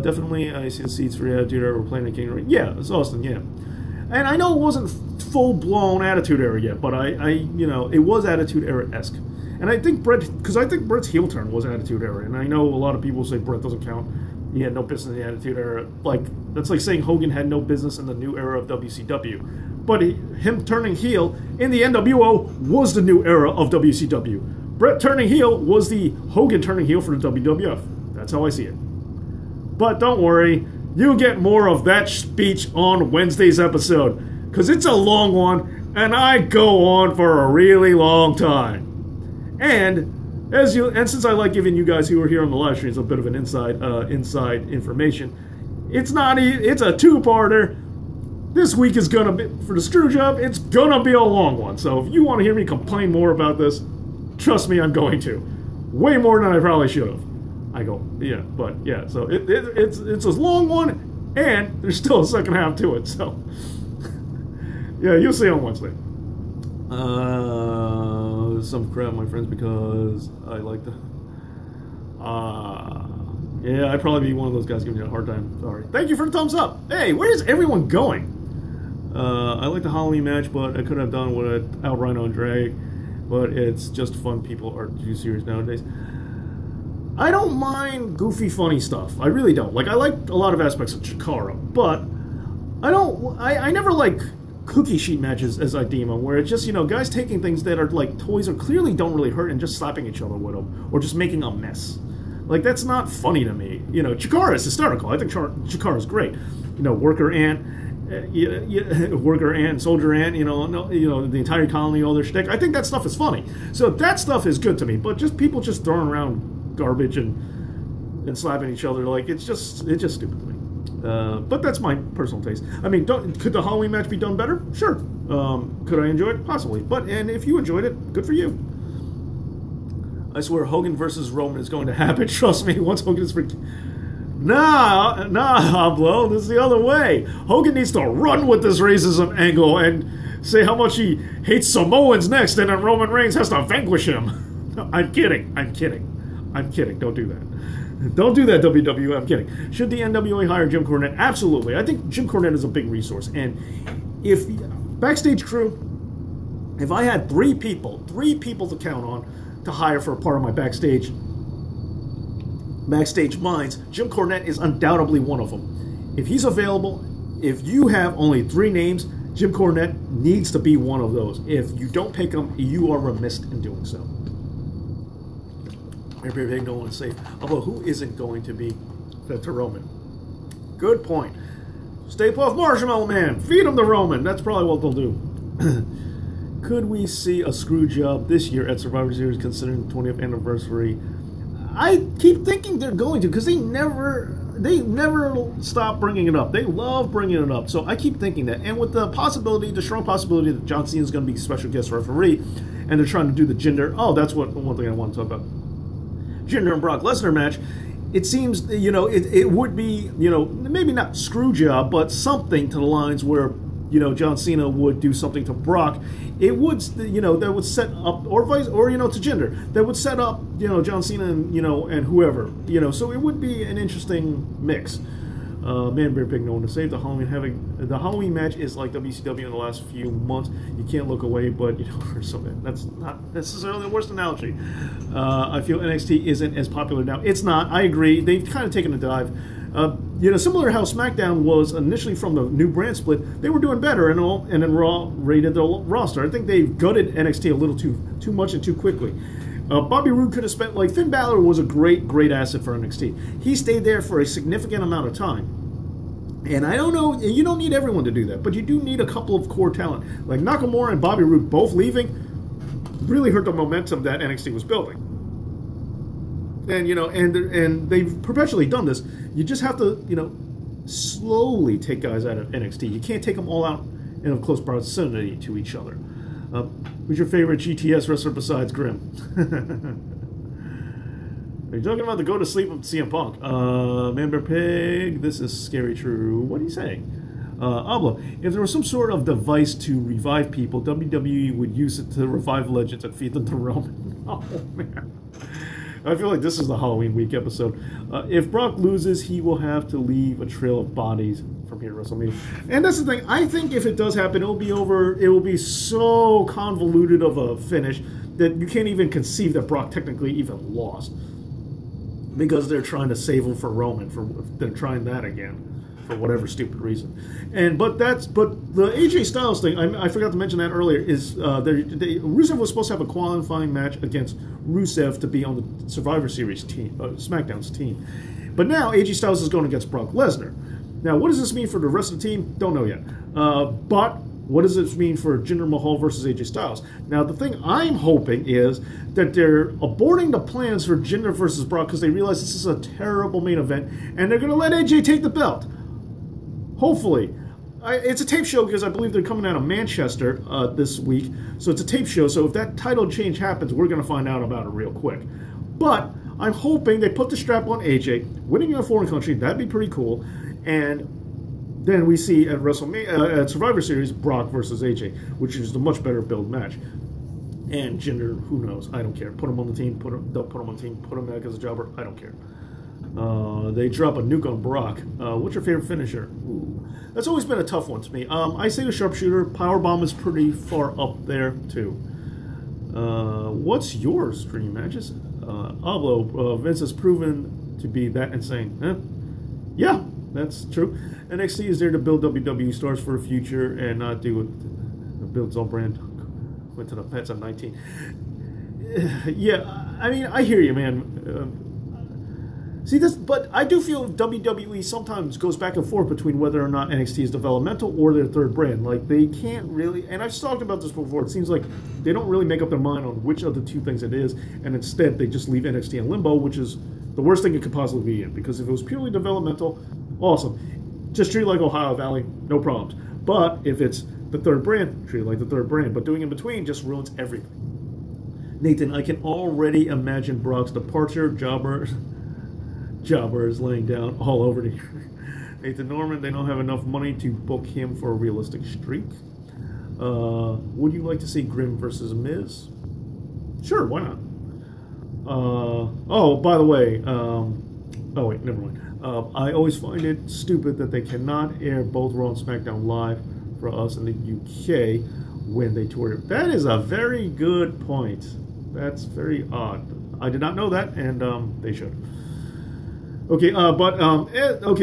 S1: Definitely, I see the seats for the Attitude Era. We're playing the King of the Ring. Yeah, it's Austin. Yeah, and I know it wasn't full blown Attitude Era yet, but I you know, it was Attitude Era-esque. And I think Brett's heel turn was Attitude Era, and I know a lot of people say Brett doesn't count. He had no business in the Attitude Era. Like, that's like saying Hogan had no business in the new era of WCW. But him turning heel in the NWO was the new era of WCW. Brett turning heel was the Hogan turning heel for the WWF. That's how I see it. But don't worry, you get more of that speech on Wednesday's episode, because it's a long one, and I go on for a really long time. And since I like giving you guys who are here on the live streams a bit of an inside information, it's a 2-parter. This week is gonna be, for the Screwjob, it's gonna be a long one. So if you want to hear me complain more about this, trust me, I'm going to. Way more than I probably should have. So it's a long one, and there's still a second half to it. So yeah, you'll see on Wednesday. Some crap, my friends, because I like to. Yeah, I'd probably be one of those guys giving you a hard time. Sorry. Thank you for the thumbs up. Hey, where's everyone going? I like the Halloween match, but I could have done without Rhino and Drag. But it's just fun. People are too serious nowadays. I don't mind goofy, funny stuff. I really don't. Like, I like a lot of aspects of Chikara, but I never like cookie sheet matches, as I deem them, where it's just, you know, guys taking things that are like toys or clearly don't really hurt and just slapping each other with them, or just making a mess. Like, that's not funny to me. You know, Chikara is hysterical. I think Chikara is great. You know, Worker Ant, Soldier Ant, you know, the entire colony, all their shtick. I think that stuff is funny. So that stuff is good to me. But just people just throwing around garbage and slapping each other, like, it's just stupid to me. But that's my personal taste. I mean, could the Halloween match be done better? Sure. Could I enjoy it? Possibly. And if you enjoyed it, good for you. I swear Hogan versus Roman is going to happen. Trust me, once Hogan is Nah, Hablo, this is the other way. Hogan needs to run with this racism angle and say how much he hates Samoans next, and then Roman Reigns has to vanquish him. No, I'm kidding. Don't do that. Don't do that, WWE. I'm kidding. Should the NWA hire Jim Cornette? Absolutely. I think Jim Cornette is a big resource. And if Backstage crew, if I had three people to count on to hire for a part of my backstage minds, Jim Cornette is undoubtedly one of them. If he's available, if you have only 3 names, Jim Cornette needs to be one of those. If you don't pick him, you are remiss in doing so. Maybe no one is safe. Although, who isn't going to be fed to Roman? Good point. Stay Puft Marshmallow Man. Feed him to Roman. That's probably what they'll do. Could we see a screw job this year at Survivor Series considering the 20th anniversary? I keep thinking they're going to, because they never stop bringing it up. They love bringing it up. So I keep thinking that. And with the strong possibility that John Cena is going to be special guest referee, and they're trying to do the Jinder. Oh, that's one thing I want to talk about. Jinder and Brock Lesnar match. It seems, it would be, maybe not screw job, but something to the lines where, John Cena would do something to Brock. It would, that would set up, or to Jinder, that would set up, John Cena and, and whoever, so it would be an interesting mix. Man, Bear Pig, no one to save. The Halloween match is like WCW in the last few months. You can't look away, but that's not necessarily the worst analogy. I feel NXT isn't as popular now. It's not. I agree. They've kind of taken a dive. Similar to how SmackDown was initially from the new brand split, they were doing better and then Raw raided the roster. I think they gutted NXT a little too much and too quickly. Bobby Roode could have spent, Finn Balor was a great asset for NXT. He stayed there for a significant amount of time. And I don't know, you don't need everyone to do that, but you do need a couple of core talent. Like Nakamura and Bobby Roode both leaving really hurt the momentum that NXT was building. And, and they've perpetually done this. You just have to, slowly take guys out of NXT. You can't take them all out in a close proximity to each other. Who's your favorite GTS wrestler besides Grimm? Are you talking about the go to sleep of CM Punk? Member Pig, this is scary true. What are you saying? Abla, if there was some sort of device to revive people, WWE would use it to revive legends and feed them to Roman. Oh, man. I feel like this is the Halloween week episode. If Brock loses, he will have to leave a trail of bodies from here to WrestleMania. And that's the thing. I think if it does happen, it will be so convoluted of a finish that you can't even conceive that Brock technically even lost. Because they're trying to save him for Roman. They're trying that again. For whatever stupid reason. But the AJ Styles thing, I forgot to mention that earlier, is Rusev was supposed to have a qualifying match against Rusev to be on the Survivor Series team, SmackDown's team. But now AJ Styles is going against Brock Lesnar. Now, what does this mean for the rest of the team? Don't know yet. But what does this mean for Jinder Mahal versus AJ Styles? Now, the thing I'm hoping is that they're aborting the plans for Jinder versus Brock because they realize this is a terrible main event, and they're going to let AJ take the belt. Hopefully. It's a tape show because I believe they're coming out of Manchester this week. So it's a tape show. So if that title change happens, we're going to find out about it real quick. But I'm hoping they put the strap on AJ, winning in a foreign country. That'd be pretty cool. And then we see at WrestleMania, at Survivor Series, Brock versus AJ, which is a much better build match. And Jinder, who knows? I don't care. Put him on the team. They'll put him on the team. Put him back as a jobber. I don't care. They drop a nuke on Brock. What's your favorite finisher? Ooh, that's always been a tough one to me. I say the sharpshooter. Powerbomb is pretty far up there, too. What's your dream matches? Vince has proven to be that insane. Yeah, that's true. NXT is there to build WWE stars for the future and not do it. Build its own brand. Went to the Pets at 19. Yeah, I mean, I hear you, man. See this, but I do feel WWE sometimes goes back and forth between whether or not NXT is developmental or their third brand. Like, they can't really, and I've talked about this before, it seems like they don't really make up their mind on which of the two things it is, and instead they just leave NXT in limbo, which is the worst thing it could possibly be in, because if it was purely developmental, awesome. Just treat it like Ohio Valley, no problems. But if it's the third brand. Treat it like the third brand. But doing in between just ruins everything. Nathan, I can already imagine Brock's departure. Jobber is laying down all over the Nathan Norman, they don't have enough money to book him for a realistic streak. Would you like to see Grimm versus Miz? Sure, why not? Oh, by the way, oh wait, never mind. I always find it stupid that they cannot air both Raw and SmackDown live for us in the UK when they tour. That is a very good point. That's very odd. I did not know that, and they should. Okay,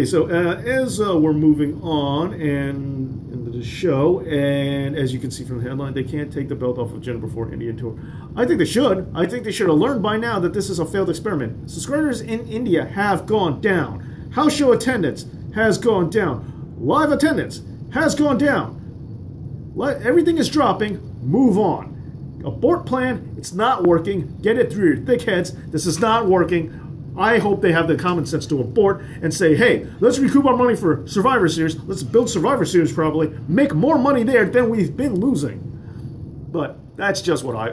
S1: so as we're moving on and into the show, and as you can see from the headline, they can't take the belt off of Jenna before India tour. I think they should. I think they should have learned by now that this is a failed experiment. Subscribers in India have gone down. House show attendance has gone down. Live attendance has gone down. Everything is dropping. Move on. Abort plan. It's not working. Get it through your thick heads. This is not working. I hope they have the common sense to abort and say, hey, let's recoup our money for Survivor Series. Let's build Survivor Series probably. Make more money there than we've been losing. But that's just my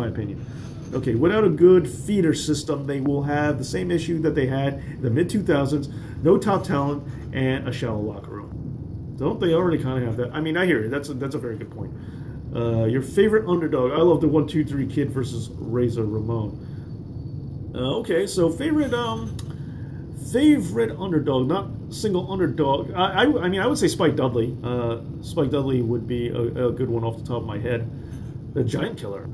S1: opinion. Okay, without a good feeder system, they will have the same issue that they had in the mid-2000s. No top talent and a shallow locker room. Don't they already kind of have that? I mean, I hear you. That's a very good point. Your favorite underdog. I love the 1-2-3 Kid versus Razor Ramon. Okay, so favorite underdog, not single underdog. I mean, I would say Spike Dudley. Spike Dudley would be a good one off the top of my head. The Giant Killer.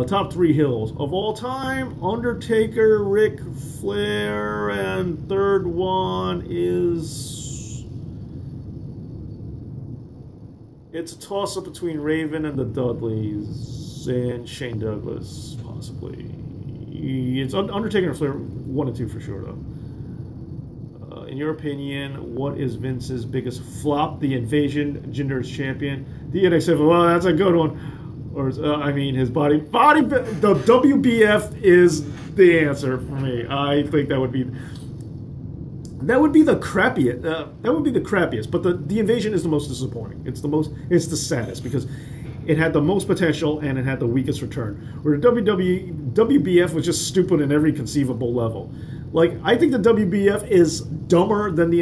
S1: Top 3 heels of all time: Undertaker, Ric Flair, and third one is. It's a toss-up between Raven and the Dudleys and Shane Douglas, possibly. It's Undertaker and Flair 1 and 2 for sure, though. In your opinion, what is Vince's biggest flop? The Invasion, Jinder's champion. The NXT, well, that's a good one. Or, I mean, his body. The WBF is the answer for me. I think that would be the crappiest. That would be the crappiest. But the Invasion is the most disappointing. It's the saddest because it had the most potential and it had the weakest return. Where the WBF was just stupid in every conceivable level. Like, I think the WBF is dumber than the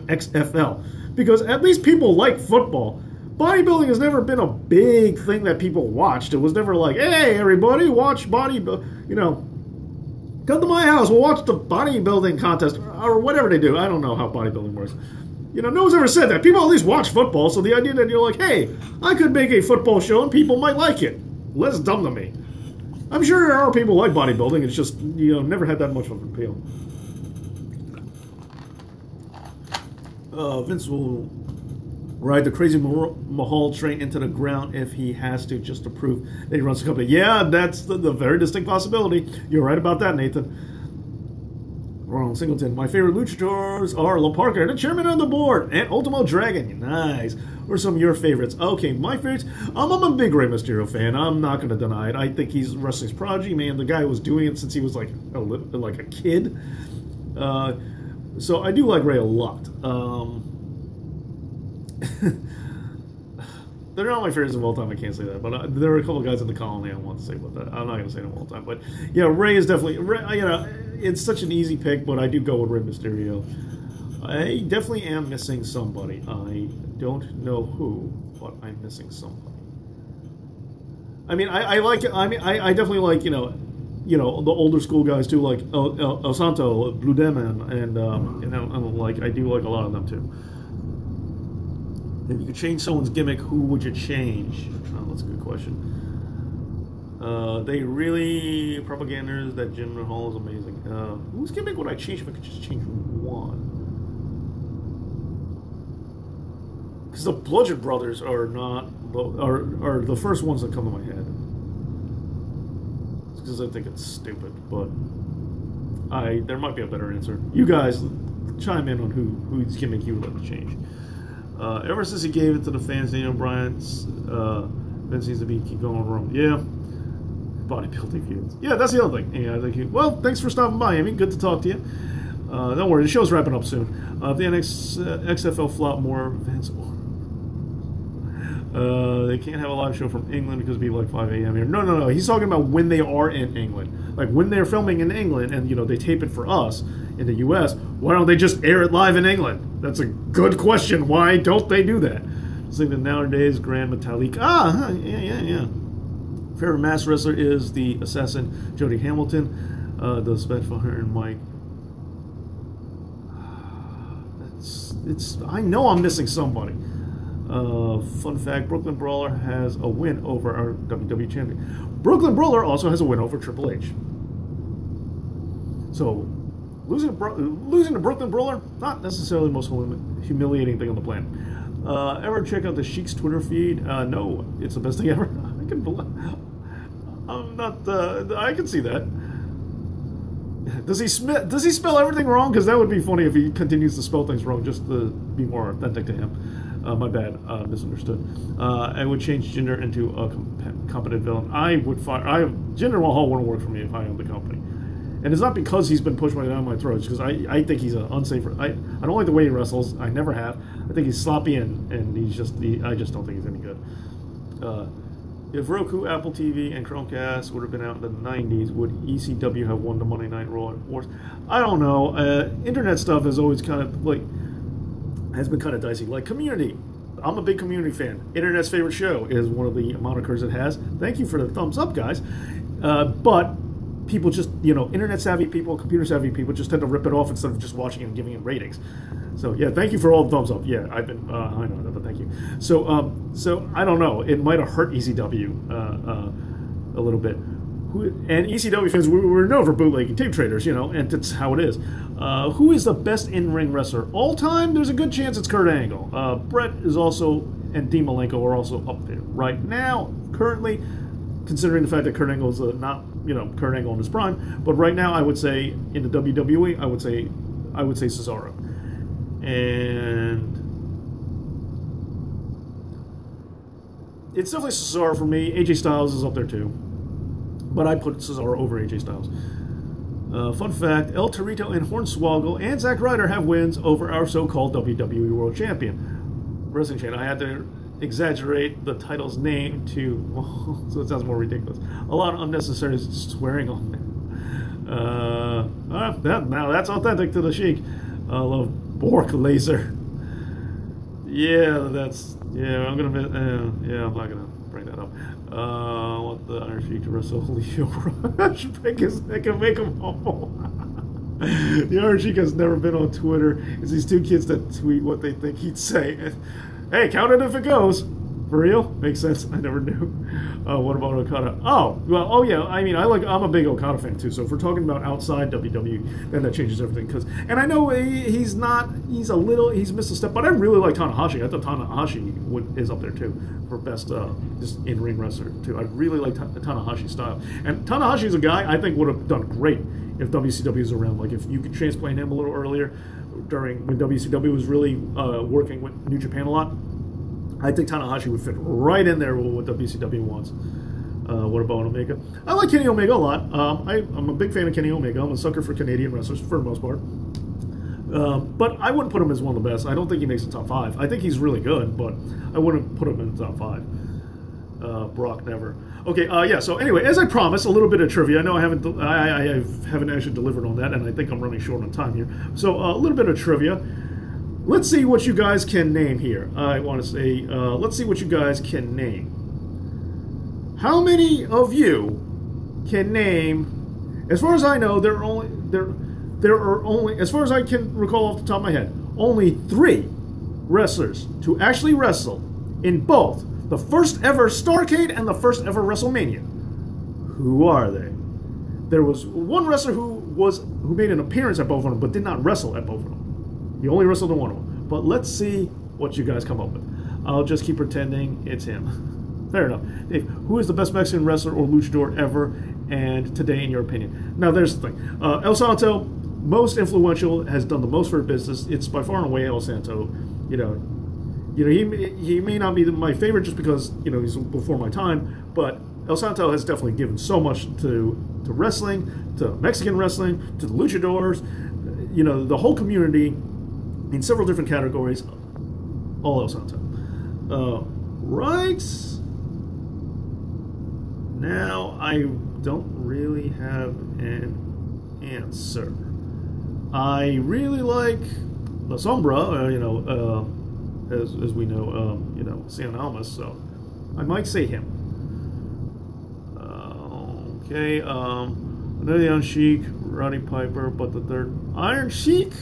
S1: XFL. Because at least people like football. Bodybuilding has never been a big thing that people watched. It was never like, hey, everybody, watch bodybuilding. Come to my house, we'll watch the bodybuilding contest. Or whatever they do. I don't know how bodybuilding works. No one's ever said that. People at least watch football, so the idea that you're like, hey, I could make a football show and people might like it. Well, that's dumb to me. I'm sure there are people like bodybuilding. It's just, never had that much of an appeal. Vince will ride the crazy Mahal train into the ground if he has to, just to prove that he runs the company. Yeah, that's the very distinct possibility. You're right about that, Nathan. Ronald Singleton. My favorite luchadors are La Parker, the chairman of the board, and Ultimo Dragon. Nice. What are some of your favorites? Okay, my favorites. I'm a big Rey Mysterio fan. I'm not going to deny it. I think he's wrestling's prodigy, man. The guy was doing it since he was like a kid. So I do like Rey a lot. They're not my favorites of all time, I can't say that. But there are a couple of guys in the colony I want to say about that. I'm not going to say them all the time. But yeah, Rey is definitely, it's such an easy pick, but I do go with Rey Mysterio. I definitely am missing somebody. I don't know who, but I'm missing somebody. I mean, I definitely like, the older school guys too, like El Santo, Blue Demon, and I do like a lot of them too. If you could change someone's gimmick, who would you change? Oh, that's a good question. They really propaganders that Jim Mahal is amazing. Whose gimmick would I change if I could just change one? Because the Bludgeon Brothers are the first ones that come to my head. Because I think it's stupid, but there might be a better answer. You guys chime in on whose gimmick you would like to change. Ever since he gave it to the fans, Daniel Bryan's Vince seems to keep going wrong. Yeah, bodybuilding feuds. Yeah, that's the other thing. Yeah, well, thanks for stopping by, Amy. Good to talk to you. Don't worry, the show's wrapping up soon. If the XFL flop more, Vince. They can't have a live show from England because it'd be like 5 a.m. here. No. He's talking about when they are in England. Like when they're filming in England and, they tape it for us in the U.S., why don't they just air it live in England? That's a good question. Why don't they do that? I think that nowadays, Grand Metalik. Yeah. Favorite masked wrestler is the assassin, Jody Hamilton. The Spitfire and Mike. I know I'm missing somebody. Fun fact, Brooklyn Brawler has a win over our WWE champion. Brooklyn Brawler also has a win over Triple H. So, losing to Brooklyn Brawler, not necessarily the most humiliating thing on the planet. Ever check out the Sheik's Twitter feed? No, it's the best thing ever. I can see that. Does he spell everything wrong? Because that would be funny if he continues to spell things wrong, just to be more authentic to him. My bad, misunderstood. I would change Jinder into a competent villain. I would fire. Jinder Mahal wouldn't work for me if I owned the company. And it's not because he's been pushed right down my throat. It's because I think he's an unsafe. I don't like the way he wrestles. I never have. I think he's sloppy and I just don't think he's any good. If Roku, Apple TV, and Chromecast would have been out in the 90s, would ECW have won the Monday Night Raw Wars? I don't know. Internet stuff is always kind of has been kind of dicey. Like Community. I'm a big Community fan. Internet's favorite show is one of the monikers it has. Thank you for the thumbs up, guys. But people just, internet savvy people, computer savvy people just tend to rip it off instead of just watching it and giving it ratings. So yeah, thank you for all the thumbs up. Yeah, I've been, I know that, but thank you. So I don't know. It might have hurt ECW a little bit. And ECW fans, we're known for bootlegging tape traders, and that's how it is. Who is the best in-ring wrestler all time? There's a good chance it's Kurt Angle. Brett is also, and Dean Malenko are also up there right now, currently, considering the fact that Kurt Angle is not, Kurt Angle in his prime. But right now, I would say in the WWE, I would say Cesaro, and it's definitely Cesaro for me. AJ Styles is up there too. But I put Cesaro over AJ Styles. Fun fact, El Torito and Hornswoggle and Zack Ryder have wins over our so-called WWE World Champion. Wrestling Chain, I had to exaggerate the title's name so it sounds more ridiculous. A lot of unnecessary swearing on there. Now that's authentic to the Sheik. I love Bork Laser. I'm not gonna bring that up. I want the Iron Sheik to wrestle Leo Rush. Break his neck and make him humble. The Iron Sheik has never been on Twitter. It's these two kids that tweet what they think he'd say. Hey, count it if it goes. For real? Makes sense. I never knew. What about Okada? I'm a big Okada fan too. So if we're talking about outside WWE, then that changes everything. And I know he's missed a step, but I really like Tanahashi. I thought Tanahashi is up there too for best just in-ring wrestler too. I really like Tanahashi's style. And Tanahashi's a guy I think would have done great if WCW was around. Like if you could transplant him a little earlier when WCW was really working with New Japan a lot. I think Tanahashi would fit right in there with what WCW wants. What about Omega? I like Kenny Omega a lot. I'm a big fan of Kenny Omega. I'm a sucker for Canadian wrestlers for the most part. But I wouldn't put him as one of the best. I don't think he makes the top 5. I think he's really good, but I wouldn't put him in the top 5. Brock never. Okay, so anyway, as I promised, a little bit of trivia. I know I haven't actually delivered on that, and I think I'm running short on time here. So a little bit of trivia. Let's see what you guys can name here. I want to say, let's see what you guys can name. How many of you can name? As far as I know, there are only, as far as I can recall off the top of my head, only 3 wrestlers to actually wrestle in both the first ever Starrcade and the first ever WrestleMania. Who are they? There was one wrestler who made an appearance at both of them, but did not wrestle at both of them. He only wrestled in one of them. But let's see what you guys come up with. I'll just keep pretending it's him. Fair enough. Dave, who is the best Mexican wrestler or luchador ever and today in your opinion? Now, there's the thing. El Santo, most influential, has done the most for business. It's by far and away El Santo. He may not be my favorite just because, he's before my time, but El Santo has definitely given so much to wrestling, to Mexican wrestling, to the luchadors, the whole community in several different categories, all El Santo. Right. Now, I don't really have an answer. I really like La Sombra, as we know, San Almas, so I might say him. Okay, another Iron Sheik, Roddy Piper, but the third Iron Sheik?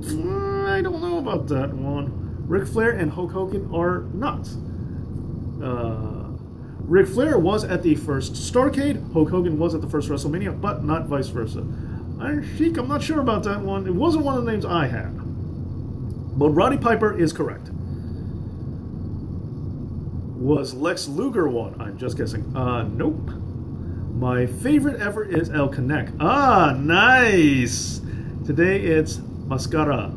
S1: I don't know about that one. Ric Flair and Hulk Hogan are not. Ric Flair was at the first Starrcade, Hulk Hogan was at the first WrestleMania, but not vice versa. Iron Sheik, I'm not sure about that one. It wasn't one of the names I had. But Roddy Piper is correct. Was Lex Luger one? I'm just guessing. Nope. My favorite ever is El Connect. Ah, nice! Today it's Mascara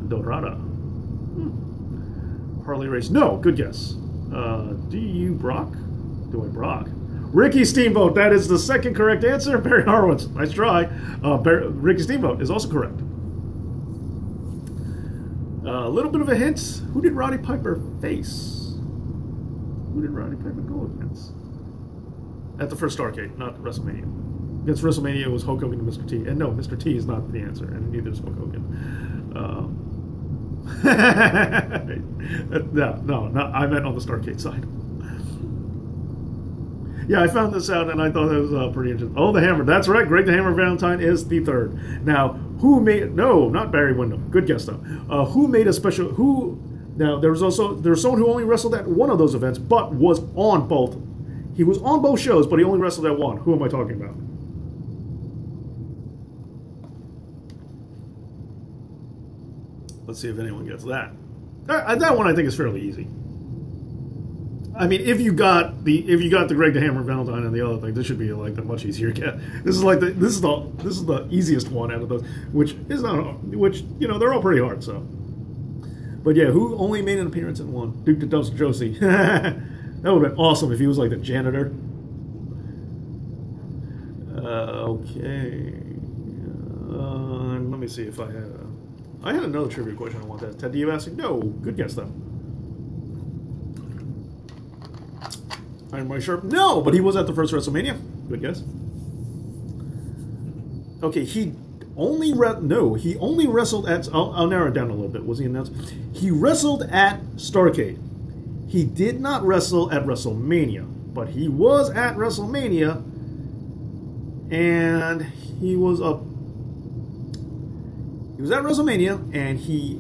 S1: Dorada. Harley Race. No, good guess. Do you Brock? Do I Brock? Ricky Steamboat. That is the second correct answer. Barry Horowitz. Nice try. Ricky Steamboat is also correct. A little bit of a hint. Who did Roddy Piper face? Who did Roddy Piper go against? At the first Starrcade, not WrestleMania. Against WrestleMania, it was Hulk Hogan and Mr. T. And no, Mr. T is not the answer, and neither is Hulk Hogan. No, I meant on the Starrcade side. Yeah, I found this out, and I thought that was pretty interesting. Oh, the Hammer. That's right. Greg the Hammer Valentine is the third. Now, who made... No, not Barry Windham. Good guess, though. Who made a special... Who... Now, there was someone who only wrestled at one of those events, but was on both. He was on both shows, but he only wrestled at one. Who am I talking about? Let's see if anyone gets that. That one I think is fairly easy. I mean, if you got the Greg the Hammer Valentine and the other thing, this should be like the much easier get. This is the easiest one out of those, which is not, which they're all pretty hard. So, but yeah, who only made an appearance in one? Duke the Dumpster Josie. That would have been awesome if he was like the janitor. Okay. Let me see if I had another trivia question I want to ask. Ted DiBiase? No. Good guess, though. Iron Mike Sharp? No, but he was at the first WrestleMania. Good guess. Okay, he only wrestled at... I'll narrow it down a little bit. Was he announced? He wrestled at Starrcade. He did not wrestle at WrestleMania, but he was at WrestleMania, and he was at WrestleMania, and he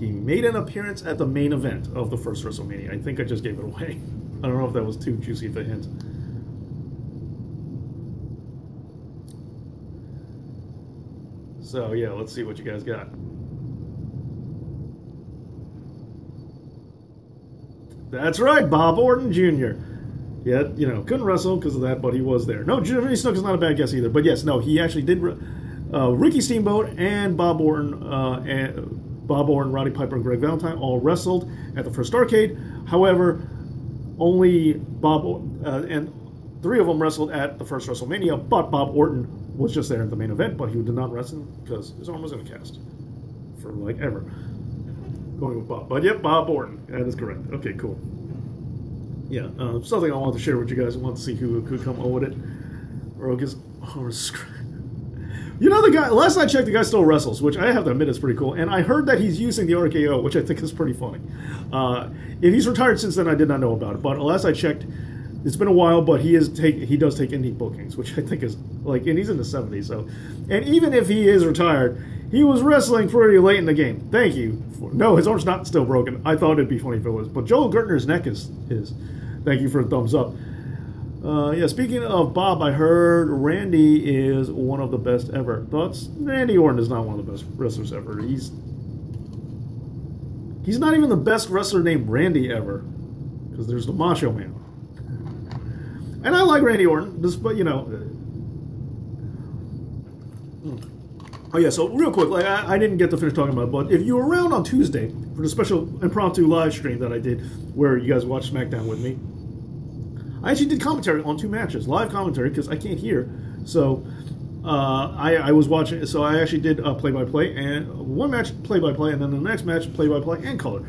S1: made an appearance at the main event of the first WrestleMania. I think I just gave it away. I don't know if that was too juicy of a hint. So yeah, let's see what you guys got. That's right, Bob Orton Jr. Yeah, couldn't wrestle because of that, but he was there. No, Jimmy Snuka is not a bad guess either. But yes, no, he actually did. Ricky Steamboat and Bob Orton, Roddy Piper, and Greg Valentine all wrestled at the first Starrcade. However, only Bob and three of them wrestled at the first WrestleMania. But Bob Orton was just there at the main event, but he did not wrestle because his arm was in a cast for like ever. Going with Bob. But yep, Bob Orton. That is correct. Okay, cool. Yeah, something I wanted to share with you guys. I want to see who could come with it. The guy, last I checked, the guy still wrestles, which I have to admit is pretty cool. And I heard that he's using the RKO, which I think is pretty funny. If he's retired since then, I did not know about it. But last I checked, it's been a while, but he does take indie bookings, which I think is like, and he's in the 70s. So, and even if he is retired, he was wrestling pretty late in the game. Thank you. No, his arm's not still broken. I thought it'd be funny if it was. But Joel Gertner's neck is. Thank you for the thumbs up. Yeah, speaking of Bob, I heard Randy is one of the best ever. Thoughts? Randy Orton is not one of the best wrestlers ever. He's not even the best wrestler named Randy ever. Because there's the Macho Man. And I like Randy Orton, but Oh yeah, so real quick, like I didn't get to finish talking about it, but if you were around on Tuesday for the special impromptu live stream that I did, where you guys watched SmackDown with me, I actually did commentary on two matches, live commentary, because I can't hear. So I was watching, so I actually did play-by-play, and one match play-by-play, and then the next match play-by-play and color.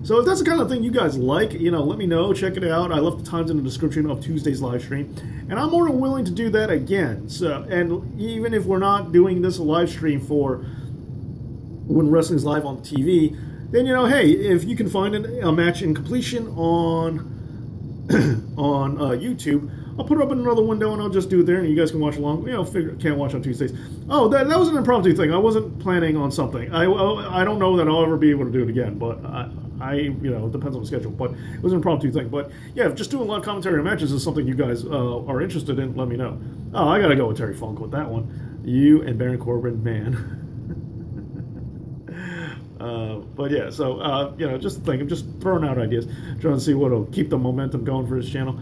S1: So if that's the kind of thing you guys like, let me know. Check it out. I left the times in the description of Tuesday's live stream, and I'm more than willing to do that again. So, and even if we're not doing this live stream for when wrestling's live on TV, then hey, if you can find a match in completion on YouTube, I'll put it up in another window and I'll just do it there, and you guys can watch along. Can't watch on Tuesdays. Oh, that was an impromptu thing. I wasn't planning on something. I don't know that I'll ever be able to do it again, but it depends on the schedule. But it was an impromptu thing. But yeah, if just doing live commentary on matches is something you guys are interested in, let me know. Oh, I gotta go with Terry Funk with that one. You and Baron Corbin, man. But yeah, so just thinking, just throwing out ideas, trying to see what'll keep the momentum going for his channel.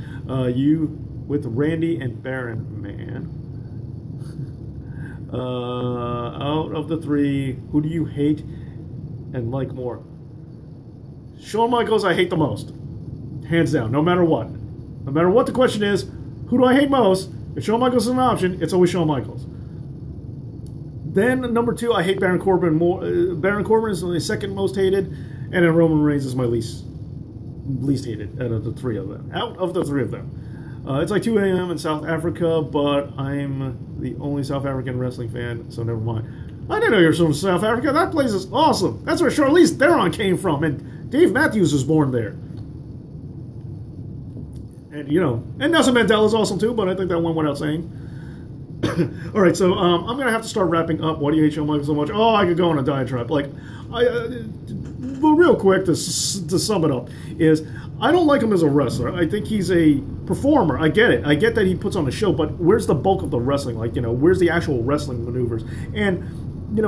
S1: You with Randy and Baron, man. Out of the three, who do you hate and like more? Shawn Michaels, I hate the most, hands down. No matter what the question is, who do I hate most? If Shawn Michaels is an option, it's always Shawn Michaels. Then number two, I hate Baron Corbin more. Baron Corbin is my second most hated, and then Roman Reigns is my least hated out of the three of them. It's like 2 a.m. in South Africa, but I'm the only South African wrestling fan, so never mind. I didn't know you were from South Africa. That place is awesome. That's where Charlize Theron came from, and Dave Matthews was born there. And and Nelson Mandela is awesome too, but I think that one went without saying. All right, so I'm going to have to start wrapping up. Why do you hate Shawn Michaels so much? Oh, I could go on a diatribe. But real quick, to sum it up, is I don't like him as a wrestler. I think he's a performer. I get it. I get that he puts on a show, but where's the bulk of the wrestling? Where's the actual wrestling maneuvers? And,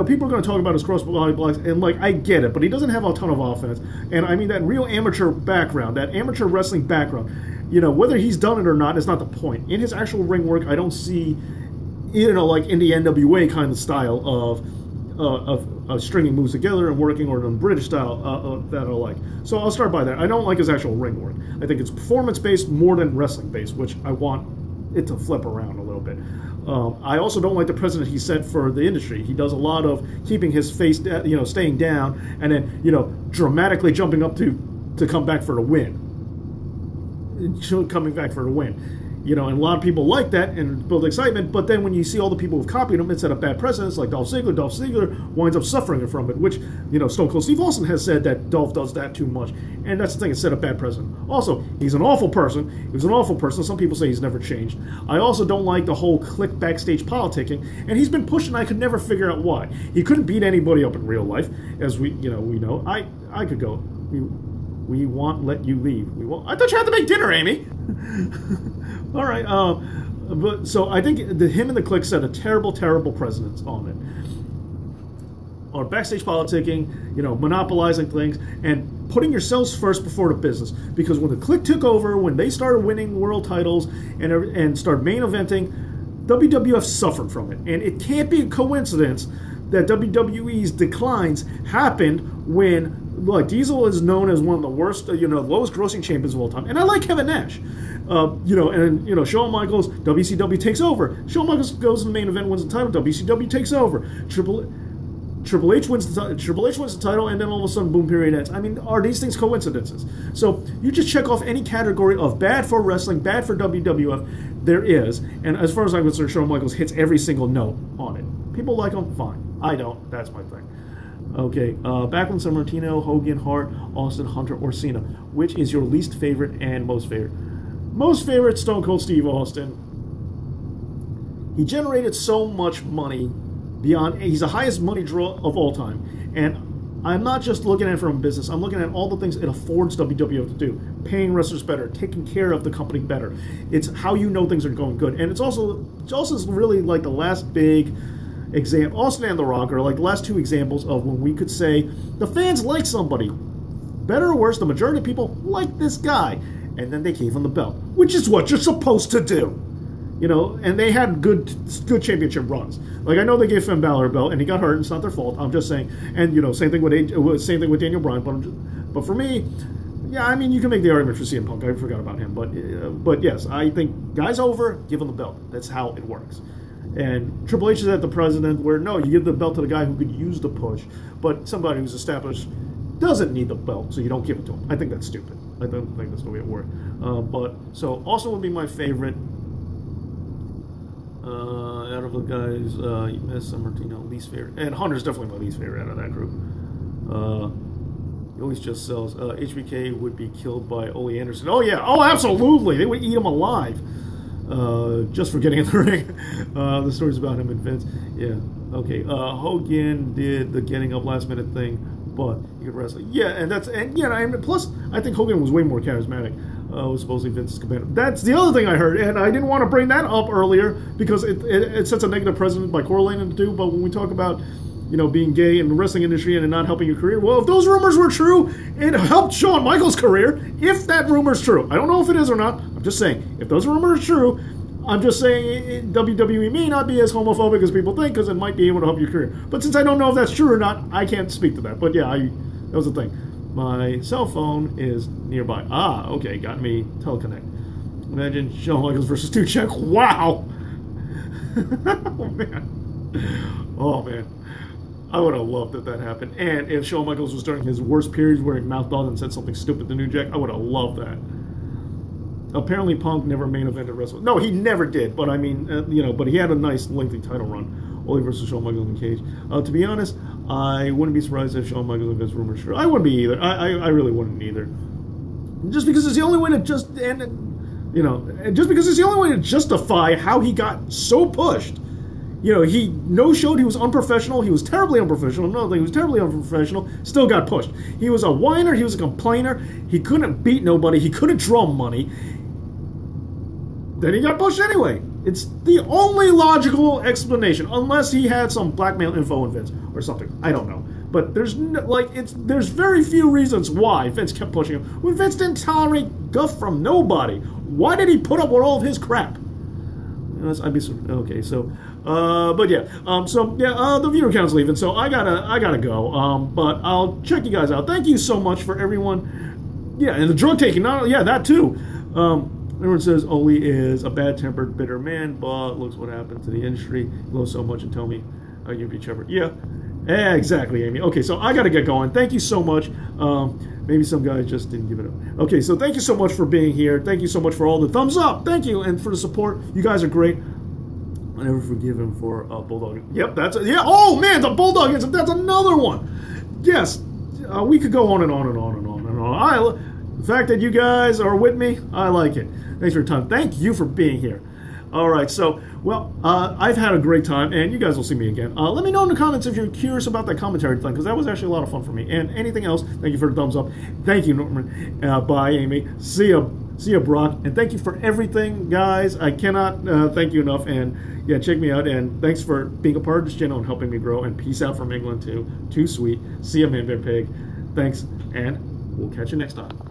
S1: people are going to talk about his crossbody blocks, and, I get it, but he doesn't have a ton of offense. And, I mean, that real amateur background, that amateur wrestling background, whether he's done it or not is not the point. In his actual ring work, I don't see... like in the NWA kind of style of stringing moves together and working, or the British style that I like. So I'll start by that. I don't like his actual ring work. I think it's performance-based more than wrestling-based, which I want it to flip around a little bit. I also don't like the precedent he set for the industry. He does a lot of keeping his face, staying down, and then, dramatically jumping up to come back for the win. Coming back for the win. And a lot of people like that and build excitement, but then when you see all the people who've copied him, it set up bad precedents, like Dolph Ziggler winds up suffering from it, which, Stone Cold Steve Austin has said that Dolph does that too much, and that's the thing, it set up bad precedent. Also, he's an awful person. Some people say he's never changed. I also don't like the whole click backstage politicking, and he's been pushed, and I could never figure out why. He couldn't beat anybody up in real life, as we know. I could go, we won't let you leave. We won't. I thought you had to make dinner, Amy. All right, but so I think him and the Click set a terrible, terrible precedent on it. Or backstage politicking, monopolizing things, and putting yourselves first before the business. Because when the Click took over, when they started winning world titles and started main eventing, WWF suffered from it. And it can't be a coincidence that WWE's declines happened when, Diesel is known as one of the worst, lowest grossing champions of all time. And I like Kevin Nash. Shawn Michaels, WCW takes over. Shawn Michaels goes in the main event, wins the title. WCW takes over. Triple H wins the title, and then all of a sudden, boom, period ends. I mean, are these things coincidences? So you just check off any category of bad for wrestling, bad for WWF. There is, and as far as I'm concerned, Shawn Michaels hits every single note on it. People like him, fine. I don't. That's my thing. Okay, Backlund, Sammartino, Hogan, Hart, Austin, Hunter, or Cena. Which is your least favorite and most favorite? Most favorite, Stone Cold Steve Austin. He generated so much money beyond... He's the highest money draw of all time. And I'm not just looking at it from a business. I'm looking at all the things it affords WWF to do. Paying wrestlers better. Taking care of the company better. It's how things are going good. And it's also really like the last big... example. Austin and The Rock are like the last two examples of when we could say the fans like somebody. Better or worse, the majority of people like this guy. And then they gave him the belt, which is what you're supposed to do. And they had good championship runs. I know they gave Finn Balor a belt, and he got hurt, and it's not their fault. I'm just saying. And, same thing with Daniel Bryan. But for me, yeah, I mean, you can make the argument for CM Punk. I forgot about him. But yes, I think guys over, give him the belt. That's how it works. And Triple H is at the president where, no, you give the belt to the guy who could use the push, but somebody who's established doesn't need the belt, so you don't give it to him. I think that's stupid. I don't think that's the way it works. But so Austin would be my favorite. Out of the guys, you missed San Martino, least favorite, and Hunter's definitely my least favorite out of that group. He always just sells. HBK would be killed by Ole Anderson. Oh yeah, oh absolutely, they would eat him alive. Just for getting in the ring. The stories about him and Vince. Yeah, okay. Hogan did the getting up last minute thing, but he could wrestle. Yeah, and plus I think Hogan was way more charismatic. Was supposedly Vince's competitor. That's the other thing I heard, and I didn't want to bring that up earlier because it sets a negative precedent by correlating the two. But when we talk about being gay in the wrestling industry and not helping your career, well, if those rumors were true, it helped Shawn Michaels' career. If that rumor's true, I don't know if it is or not. I'm just saying, if those rumors are true, I'm just saying WWE may not be as homophobic as people think because it might be able to help your career. But since I don't know if that's true or not, I can't speak to that. But yeah, that was the thing. My cell phone is nearby. Ah, okay, got me teleconnect. Imagine Shawn Michaels versus Tuchek. Wow! Oh man. I would have loved if that happened. And if Shawn Michaels was during his worst periods wearing mouth guards and said something stupid to New Jack, I would have loved that. Apparently Punk never main evented wrestling. No, he never did. But I mean, but he had a nice lengthy title run. Ole versus Shawn Michaels in the cage. To be honest, I wouldn't be surprised if Shawn Michaels and Vince rumors true. I wouldn't be either. I really wouldn't either. Just because it's the only way to just justify how he got so pushed. He no-showed. He was unprofessional. He was terribly unprofessional. Another thing, he was terribly unprofessional. Still got pushed. He was a whiner. He was a complainer. He couldn't beat nobody. He couldn't draw money. Then he got pushed anyway. It's the only logical explanation, unless he had some blackmail info in Vince or something. I don't know. But there's very few reasons why Vince kept pushing him. When Vince didn't tolerate guff from nobody, why did he put up with all of his crap? I'd be okay. So, the viewer count's leaving, so I gotta go. But I'll check you guys out. Thank you so much for everyone. Yeah, and the drug taking. That too. Everyone says Ole is a bad-tempered, bitter man, but looks what happened to the industry. He loves so much and tell me you'd be Trevor. Yeah, exactly, Amy. Okay, so I got to get going. Thank you so much. Maybe some guys just didn't give it up. Okay, so thank you so much for being here. Thank you so much for all the thumbs up. Thank you, and for the support. You guys are great. I never forgive him for Bulldog. Yep, yeah. Oh, man, the Bulldog incident. That's another one. Yes, we could go on and on and on and on and on. The fact that you guys are with me, I like it. Thanks for your time. Thank you for being here. All right, so, I've had a great time, and you guys will see me again. Let me know in the comments if you're curious about that commentary thing, because that was actually a lot of fun for me. And anything else, thank you for the thumbs up. Thank you, Norman. Bye, Amy. See ya, Brock. And thank you for everything, guys. I cannot thank you enough. And, yeah, check me out. And thanks for being a part of this channel and helping me grow. And peace out from England, too. Too sweet. See ya, Man Bear Pig. Thanks, and we'll catch you next time.